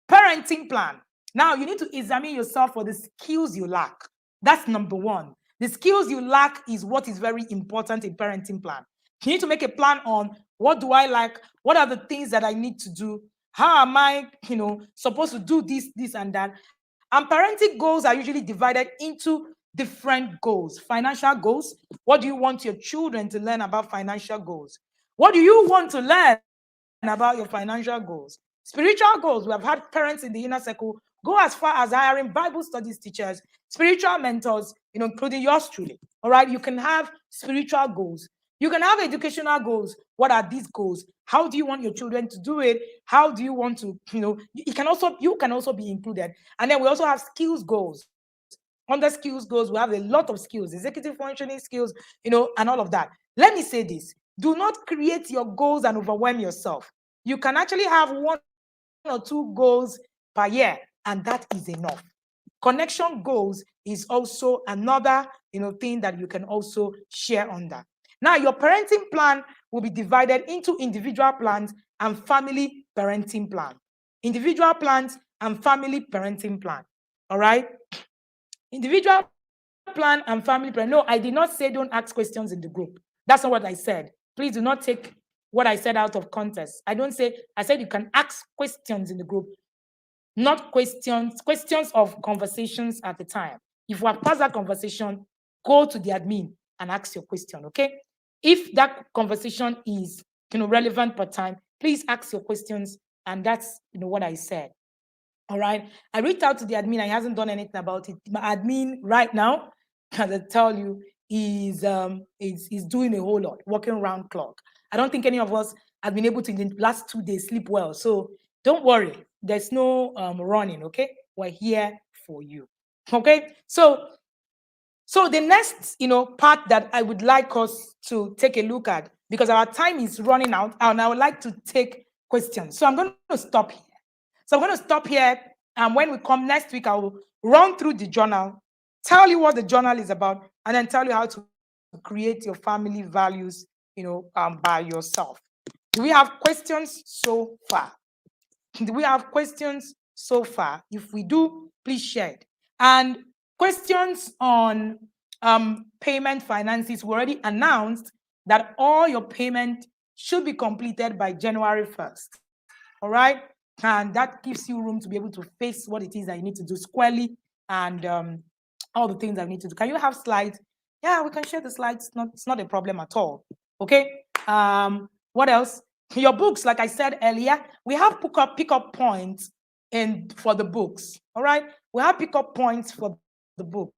Parenting plan. Now, you need to examine yourself for the skills you lack. That's number 1. The skills you lack is what is very important in parenting plan. You need to make a plan on what do I like? What are the things that I need to do? How am I, supposed to do this and that? And parenting goals are usually divided into different goals. Financial goals. What do you want your children to learn about financial goals? What do you want to learn about your financial goals? Spiritual goals. We have had parents in the inner circle go as far as hiring Bible studies teachers, spiritual mentors, including yours truly. All right. You can have spiritual goals. You can have educational goals. What are these goals? How do you want your children to do it? How do you want to, you can also be included. And then we also have skills goals. Under skills goals, we have a lot of skills, executive functioning skills, and all of that. Let me say this. Do not create your goals and overwhelm yourself. You can actually have 1 or 2 goals per year, and that is enough. Connection goals is also another, thing that you can also share on that. Now, your parenting plan will be divided into individual plans and family parenting plan. Individual plans and family parenting plan. All right? Individual plan and family plan. No, I did not say don't ask questions in the group. That's not what I said. Please do not take what I said out of context. I said you can ask questions in the group, not questions of conversations at the time. If you have passed that conversation, go to the admin and ask your question, okay? If that conversation is, relevant per time, please ask your questions, and that's, what I said. All right. I reached out to the admin. He hasn't done anything about it. My admin right now, as I tell you, is doing a whole lot, working around clock. I don't think any of us have been able to in the last 2 days sleep well. So don't worry. There's no running. Okay, we're here for you. Okay. So the next part that I would like us to take a look at, because our time is running out, and I would like to take questions. So I'm going to stop here. So I'm going to stop here, and when we come next week, I will run through the journal, tell you what the journal is about, and then tell you how to create your family values, by yourself. Do we have questions so far? Do we have questions so far? If we do, please share it. And questions on payment finances, we already announced that all your payment should be completed by January 1st. All right. And that gives you room to be able to face what it is that you need to do squarely and all the things that you need to do. Can you have slides? Yeah, we can share the slides. It's not a problem at all. Okay. What else? Your books, like I said earlier, we have pick up points for the books. All right. We have pick-up points for the books.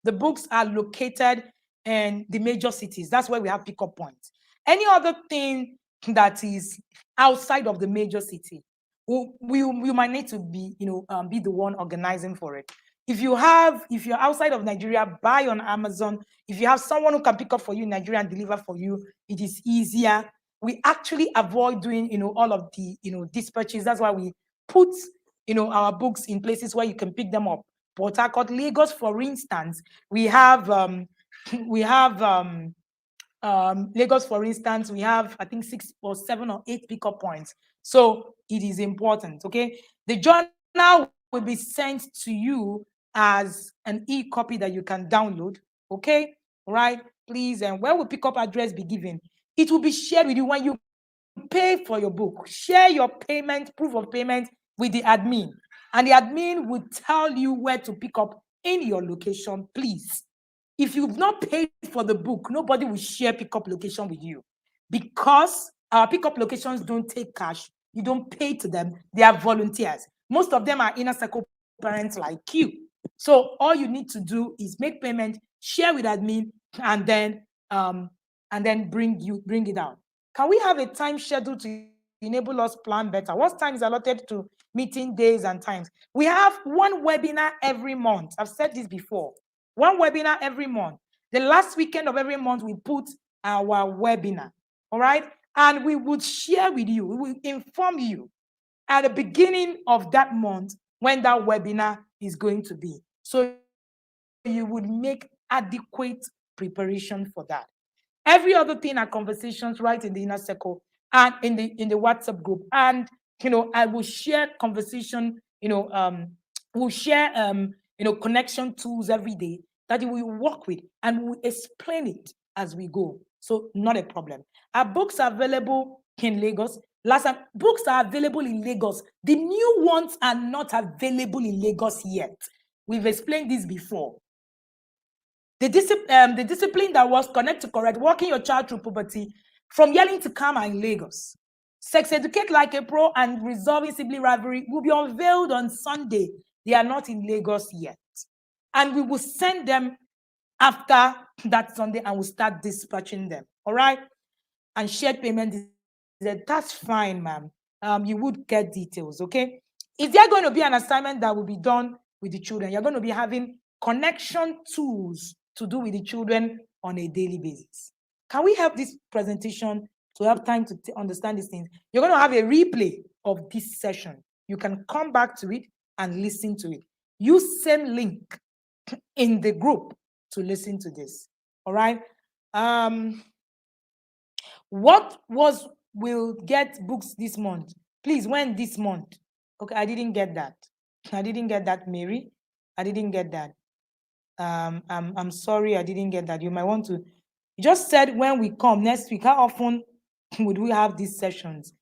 The books are located in the major cities. That's where we have pick-up points. Any other thing that is outside of the major city, we might need to be the one organizing for it. If you're outside of Nigeria, buy on Amazon. If you have someone who can pick up for you in Nigeria and deliver for you, it is easier. We actually avoid doing all of the dispatches. That's why we put our books in places where you can pick them up. Port Harcourt, Lagos, for instance, we have we have Lagos, for instance, we have, I think, 6 or 7 or 8 pickup points. So it is important, okay? The journal will be sent to you as an e-copy that you can download, okay? Right? Please, and where will pickup address be given? It will be shared with you when you pay for your book. Share your payment, proof of payment with the admin. And the admin will tell you where to pick up in your location, please. If you've not paid for the book, nobody will share pickup location with you because our pickup locations don't take cash. You don't pay to them. They are volunteers. Most of them are inner circle parents like you. So all you need to do is make payment, share with admin, and then bring it out. Can we have a time schedule to enable us plan better? What time is allotted to meeting days and times? We have one webinar every month. I've said this before. One webinar every month. The last weekend of every month, we put our webinar. All right. And we would share with you, we will inform you at the beginning of that month when that webinar is going to be. So you would make adequate preparation for that. Every other thing are conversations right in the inner circle and in the WhatsApp group. And I will share conversation, we'll share connection tools every day that we will work with, and we'll explain it as we go. So not a problem. Our books are available in Lagos. Last time, books are available in Lagos. The new ones are not available in Lagos yet. We've explained this before. The discipline that was connect to correct, walking your child through puberty, from yelling to karma in Lagos. Sex Educate Like a Pro and Resolving Sibling Rivalry will be unveiled on Sunday. They are not in Lagos yet. And we will send them after that Sunday and we'll start dispatching them. All right? And shared payment, that's fine, ma'am. You would get details, okay? Is there going to be an assignment that will be done with the children? You're going to be having connection tools to do with the children on a daily basis. Can we have this presentation to have time to understand these things? You're going to have a replay of this session. You can come back to it and listen to it. Use same link in the group to listen to this. All right. What will get books this month? Please, when this month? Okay, I didn't get that. I didn't get that, Mary. I didn't get that. I'm sorry, I didn't get that. You might want to. You just said when we come next week. How often would we have these sessions?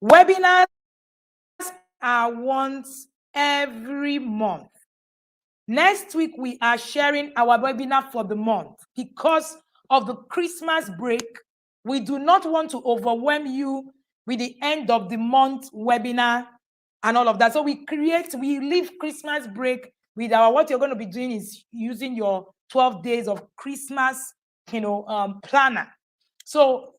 Webinars are once every month. Next week, we are sharing our webinar for the month. Because of the Christmas break, we do not want to overwhelm you with the end of the month webinar and all of that. So we leave Christmas break with what you're going to be doing is using your 12 days of Christmas, planner. So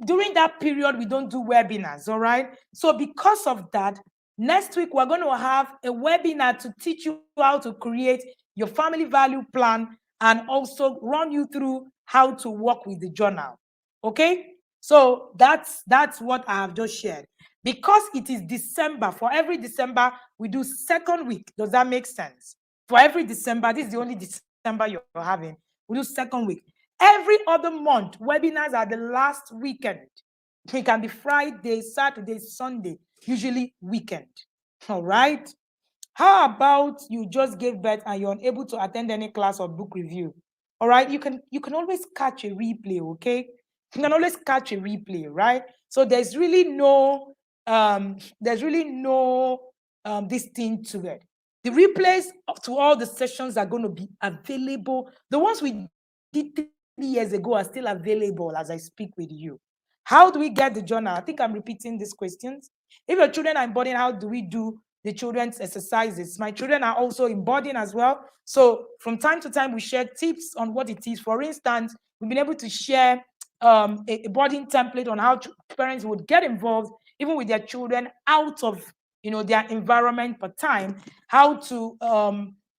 during that period, we don't do webinars, all right? So because of that, next week, we're going to have a webinar to teach you how to create your family value plan and also run you through how to work with the journal. Okay? So that's what I have just shared. Because it is December, for every December, we do second week. Does that make sense? For every December, this is the only December you're having. We do second week. Every other month, webinars are the last weekend. It can be Friday, Saturday, Sunday, usually weekend. All right. How about you just gave birth and you're unable to attend any class or book review? All right. You can always catch a replay, okay? You can always catch a replay, right? So there's really no there's really no this thing to it. The replays to all the sessions are going to be available. The ones we did 3 years ago are still available as I speak with you. How do we get the journal? I think I'm repeating these questions. If your children are in boarding, how do we do the children's exercises? My children are also in boarding as well. So from time to time, we share tips on what it is. For instance, we've been able to share a boarding template on how parents would get involved, even with their children, out of their environment per time, how to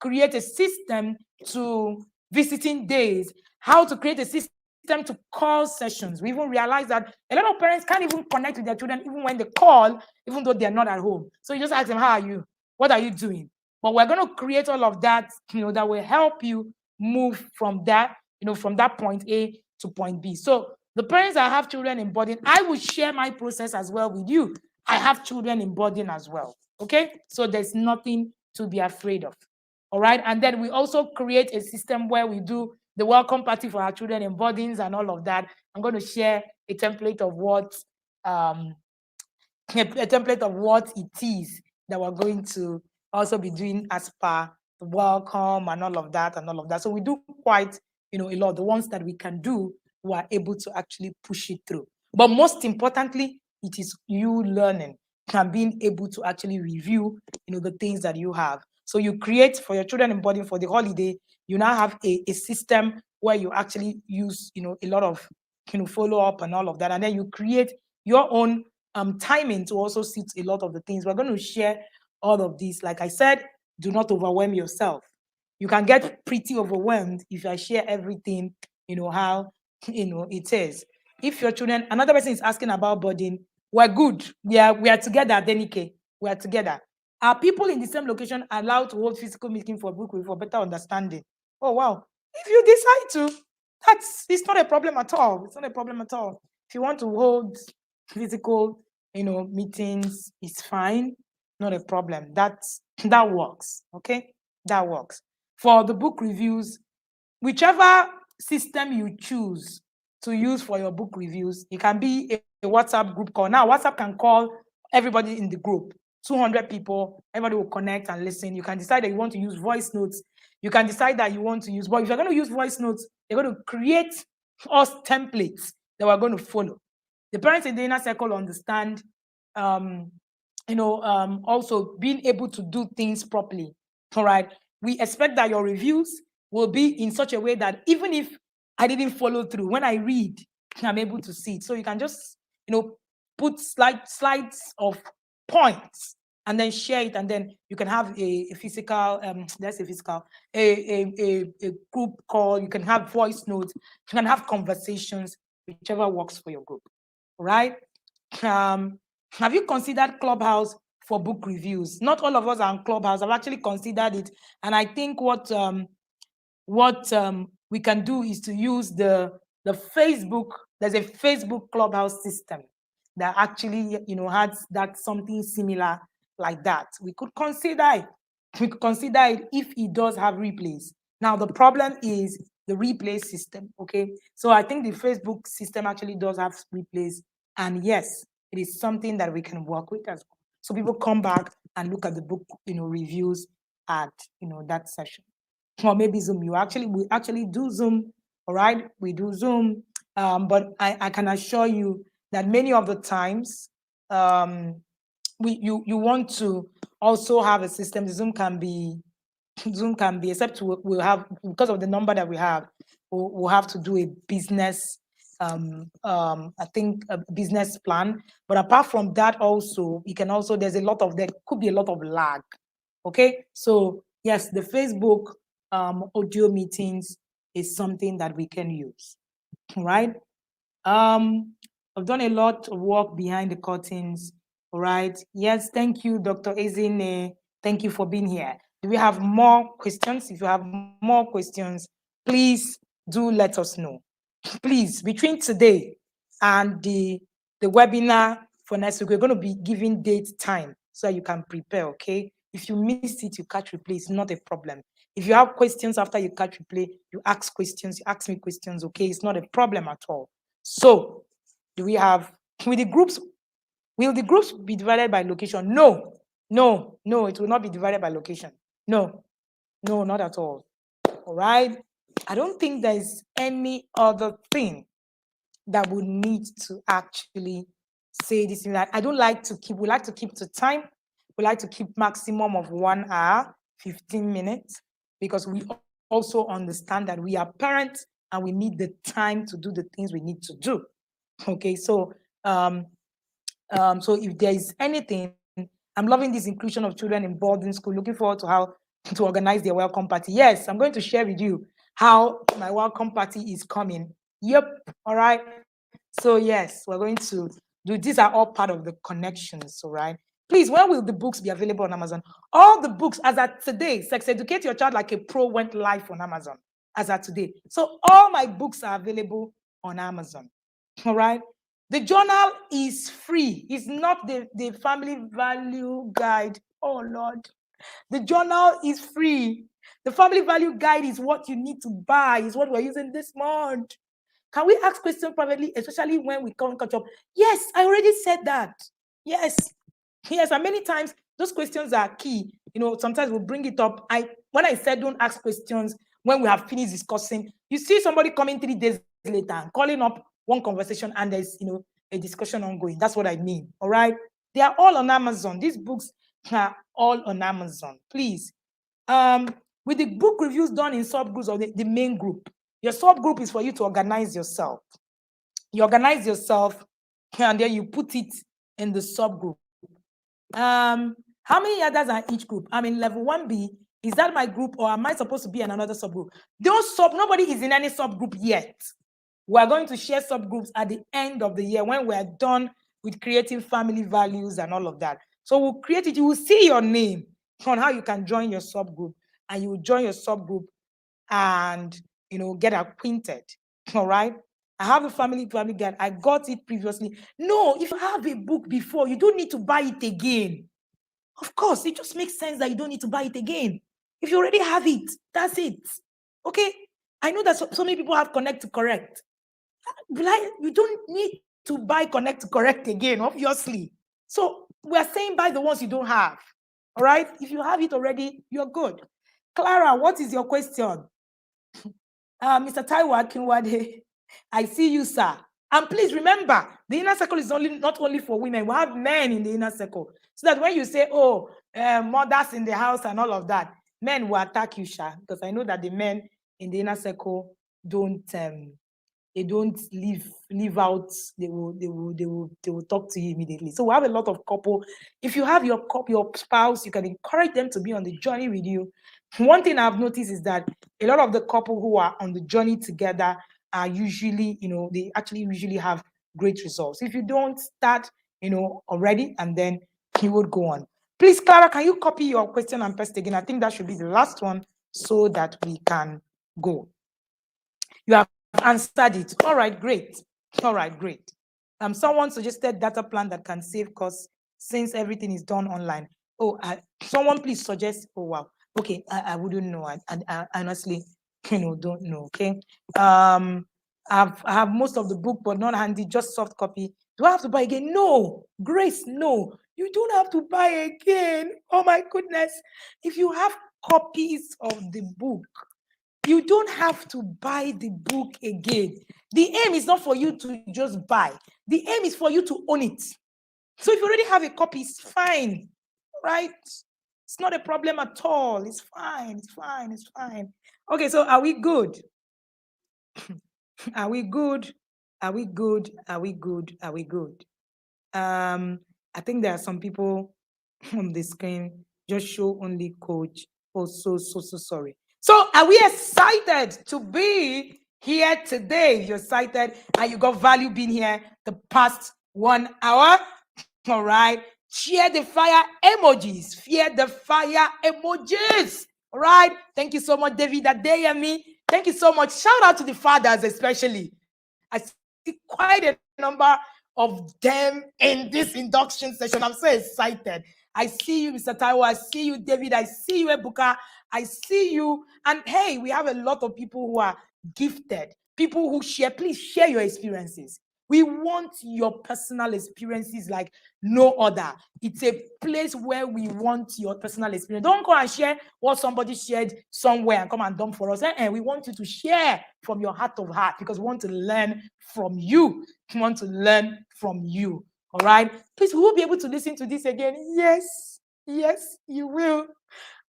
create a system to visiting days, how to create a system to call sessions. We even realize that a lot of parents can't even connect with their children even when they call, even though they're not at home. So you just ask them, how are you? What are you doing? But we're going to create all of that, that will help you move from that, from that point A to point B. So the parents that have children in boarding, I will share my process as well with you. I have children in boarding as well. Okay, so there's nothing to be afraid of. All right, and then we also create a system where we do the welcome party for our children in boardings and all of that. I'm going to share a template of what a template of what it is that we're going to also be doing as per the welcome and all of that and all of that. So we do quite, a lot. The ones that we can do, we are able to actually push it through. But most importantly, it is you learning and being able to actually review, the things that you have. So you create for your children in boarding for the holiday, you now have a system where you actually use, a lot of, follow up and all of that. And then you create your own timing to also suit a lot of the things. We're going to share all of these. Like I said, do not overwhelm yourself. You can get pretty overwhelmed if I share everything, how, it is. If your children, another person is asking about boarding, we're good. We are together, Denike. We are together. Are people in the same location allowed to hold physical meeting for book for better understanding? Oh, wow. If you decide to, it's not a problem at all. It's not a problem at all. If you want to hold physical, meetings, is fine. Not a problem. That works. Okay, that works. For the book reviews, whichever system you choose to use for your book reviews, it can be a WhatsApp group call. Now, WhatsApp can call everybody in the group, 200 people, everybody will connect and listen. You can decide that you want to use voice notes. You can decide that you want to use, but if you're going to use voice notes, you're going to create us templates that we're going to follow. The parents in the inner circle understand, also being able to do things properly. All right. We expect that your reviews will be in such a way that even if I didn't follow through, when I read, I'm able to see it. So you can just, put slides of points and then share it, and then you can have a physical, that's a physical, a group call. You can have voice notes. You can have conversations, whichever works for your group. Right? Have you considered Clubhouse for book reviews? Not all of us are on Clubhouse. I've actually considered it, and I think what we can do is to use the Facebook. There's a Facebook Clubhouse system that actually has that something similar like that. We could consider it. We could consider it if it does have replays. Now the problem is the replay system. Okay, so I think the Facebook system actually does have replays, and yes, it is something that we can work with as well. So people come back and look at the book, reviews at that session. Or maybe Zoom. We actually do Zoom. All right, we do Zoom. But I can assure you that many of the times, you want to also have a system. Zoom can be, except we'll have, because of the number that we have, we'll have to do a business, I think a business plan. But apart from that, also, there could be a lot of lag. Okay, so yes, the Facebook audio meetings is something that we can use, right? I've done a lot of work behind the curtains, all right? Yes, thank you, Dr. Ezine. Thank you for being here. Do we have more questions? If you have more questions, please do let us know. Please, between today and the webinar for next week, we're going to be giving date time so you can prepare, okay? If you missed it, you catch replay, it's not a problem. If you have questions after you catch replay, you ask questions, you ask me questions, okay? It's not a problem at all. So, do we have, with the groups, Will the groups be divided by location? No, no, no, it will not be divided by location. No, no, not at all. All right. I don't think there's any other thing that would need to actually say this in that. I don't like to keep, we like to keep to time. We like to keep maximum of 1 hour, 15 minutes, because we also understand that we are parents and we need the time to do the things we need to do. Okay, so so if there is anything, I'm loving this inclusion of children in boarding school. Looking forward to how to organize their welcome party. Yes, I'm going to share with you how my welcome party is coming. Yep. All right. So yes, we're going to do. These are all part of the connections. All right. Please, when will the books be available on Amazon? All the books as at today, Sex Educate Your Child Like a Pro went live on Amazon as at today. So all my books are available on Amazon. All right. The journal is free. It's not the family value guide. Oh, Lord. The journal is free. The family value guide is what you need to buy, is what we're using this month. Can we ask questions privately, especially when we come catch up? Yes, I already said that. Yes. Yes, and many times those questions are key. Sometimes we'll bring it up. When I said don't ask questions when we have finished discussing, you see somebody coming 3 days later and calling up one conversation and there's a discussion ongoing. That's what I mean. All right. They are all on Amazon. These books are all on Amazon. Please. With the book reviews done in subgroups or the main group, your subgroup is for you to organize yourself. You organize yourself and then you put it in the subgroup. How many others are each group? I'm in level 1B. Is that my group or am I supposed to be in another subgroup? Nobody is in any subgroup yet. We're going to share subgroups at the end of the year when we're done with creating family values and all of that. So we'll create it. You will see your name on how you can join your subgroup, and you will join your subgroup and get acquainted. All right. I have a family guide. I got it previously. No, if you have a book before, you don't need to buy it again. Of course, it just makes sense that you don't need to buy it again. If you already have it, that's it. Okay. I know that so many people have Connect to Correct. You don't need to buy Connect to Correct again, obviously. So we're saying buy the ones you don't have. All right. If you have it already, you're good. Clara, what is your question? Mr. Taiwo Akinwade, I see you, sir. And please remember, the inner circle is not only for women. We have men in the inner circle. So that when you say, mothers in the house and all of that, men will attack you, Sha. Because I know that the men in the inner circle don't leave out. They will talk to you immediately. So we have a lot of couple. If you have your spouse, you can encourage them to be on the journey with you. One thing I've noticed is that a lot of the couple who are on the journey together are usually, they actually usually have great results. If you don't start, already, and then you would go on. Please, Clara, can you copy your question and paste again? I think that should be the last one so that we can go. You have answered it. All right, great. All right, great. Someone suggested data plan that can save costs since everything is done online. Oh, someone please suggest. Oh, wow. Okay, I wouldn't know. I honestly, don't know. Okay. I have most of the book, but not handy, just soft copy. Do I have to buy again? No, Grace, no. You don't have to buy again. Oh my goodness. If you have copies of the book, you don't have to buy the book again. The aim is not for you to just buy. The aim is for you to own it. So if you already have a copy, it's fine, right? It's not a problem at all. It's fine. It's fine. It's fine. Okay, so are we good? Are we good? Are we good? Are we good? Are we good? I think there are some people on the screen. Just show only coach. Oh, so sorry. So are we excited to be here today? You're excited and you got value being here the past 1 hour. All right. Share the fire emojis. Fear the fire emojis. All right. Thank you so much, David Adeyemi. Thank you so much. Shout out to the fathers, especially. I see quite a number of them in this induction session. I'm so excited. I see you, Mr. Taiwo. I see you, David. I see you, Ebuka. I see you. And hey, we have a lot of people who are gifted, people who share. Please share your experiences. We want your personal experiences like no other. It's a place where we want your personal experience. Don't go and share what somebody shared somewhere and come and dump for us. We want you to share from your heart of heart because we want to learn from you. We want to learn from you. All right. Please, we will be able to listen to this again. Yes. Yes, you will.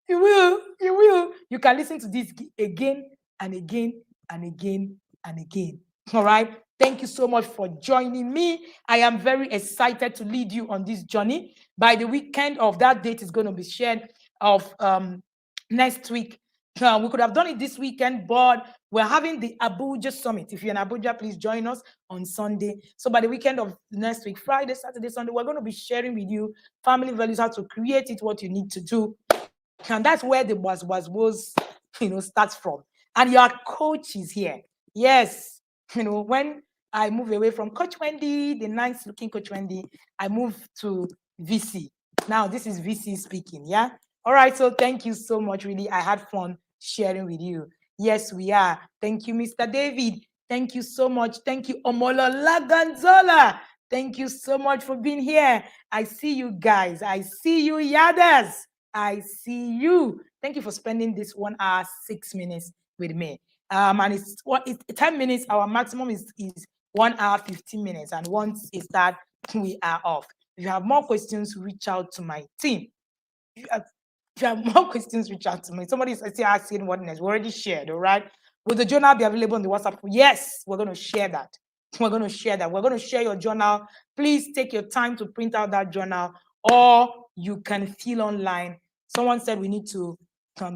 You will. You will. You can listen to this again and again and again and again. All right. Thank you so much for joining me. I am very excited to lead you on this journey. By the weekend of that date is going to be shared of next week. We could have done it this weekend, but we're having the Abuja Summit. If you're in Abuja, please join us on Sunday. So by the weekend of next week, Friday, Saturday, Sunday, we're going to be sharing with you family values, how to create it, what you need to do. And that's where the was starts from. And your coach is here. Yes. When I move away from Coach Wendy, the nice looking Coach Wendy, I move to VC. Now this is VC speaking. Yeah. All right. So thank you so much. Really, I had fun sharing with you. Yes, we are. Thank you, Mr. David. Thank you so much. Thank you, Omolola Gonzola. Thank you so much for being here. I see you guys. I see you, Yadas. I see you. Thank you for spending this 1 hour, 6 minutes with me. And it's 10 minutes. Our maximum is 1 hour, 15 minutes. And once it's that, we are off. If you have more questions, reach out to my team. If you have more questions, reach out to me. Somebody is still asking what next. We already shared, all right? Will the journal be available on the WhatsApp? Yes, we're going to share that. We're going to share that. We're going to share your journal. Please take your time to print out that journal, or you can fill online. Someone said we need to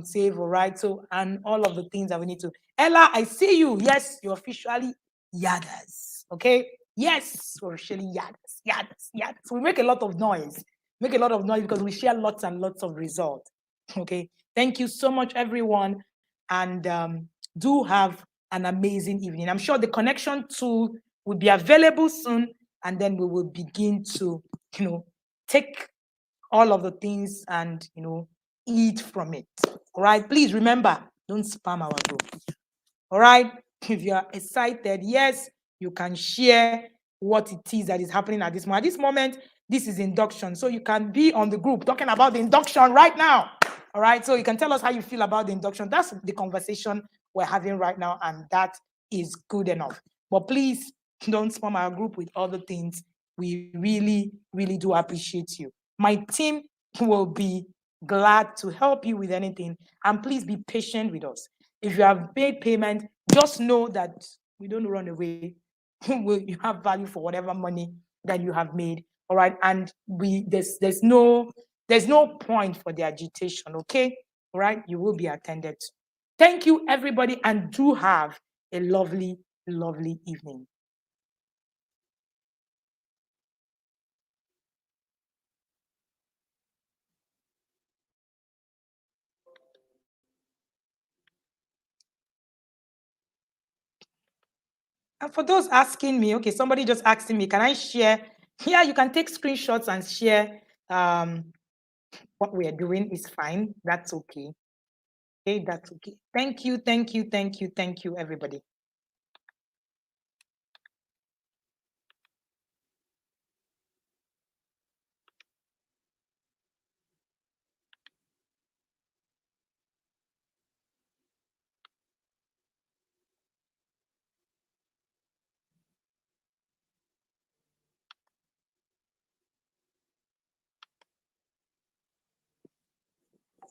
save, all right? So, and all of the things that we need to. Ella, I see you. Yes, you're officially Yadas. Okay? Yes, we're officially Yadas. We make a lot of noise. Make a lot of noise because we share lots and lots of results. Okay. Thank you so much, everyone. And do have an amazing evening. I'm sure the connection tool will be available soon, and then we will begin to, take all of the things and, eat from it. All right. Please remember, don't spam our group. All right. If you are excited, yes, you can share what it is that is happening at this moment. At this moment, this is induction. So you can be on the group talking about the induction right now. All right. So you can tell us how you feel about the induction. That's the conversation we're having right now. And that is good enough. But please don't spam our group with other things. We really, really do appreciate you. My team will be glad to help you with anything. And please be patient with us. If you have made payment, just know that we don't run away. You have value for whatever money that you have made. All right. And there's no point for the agitation. Okay. All right. You will be attended to. Thank you, everybody, and do have a lovely, lovely evening. And for those asking me, okay, somebody just asking me, can I share? Yeah, you can take screenshots and share what we are doing is fine. That's okay. Okay, that's okay. Thank you, everybody.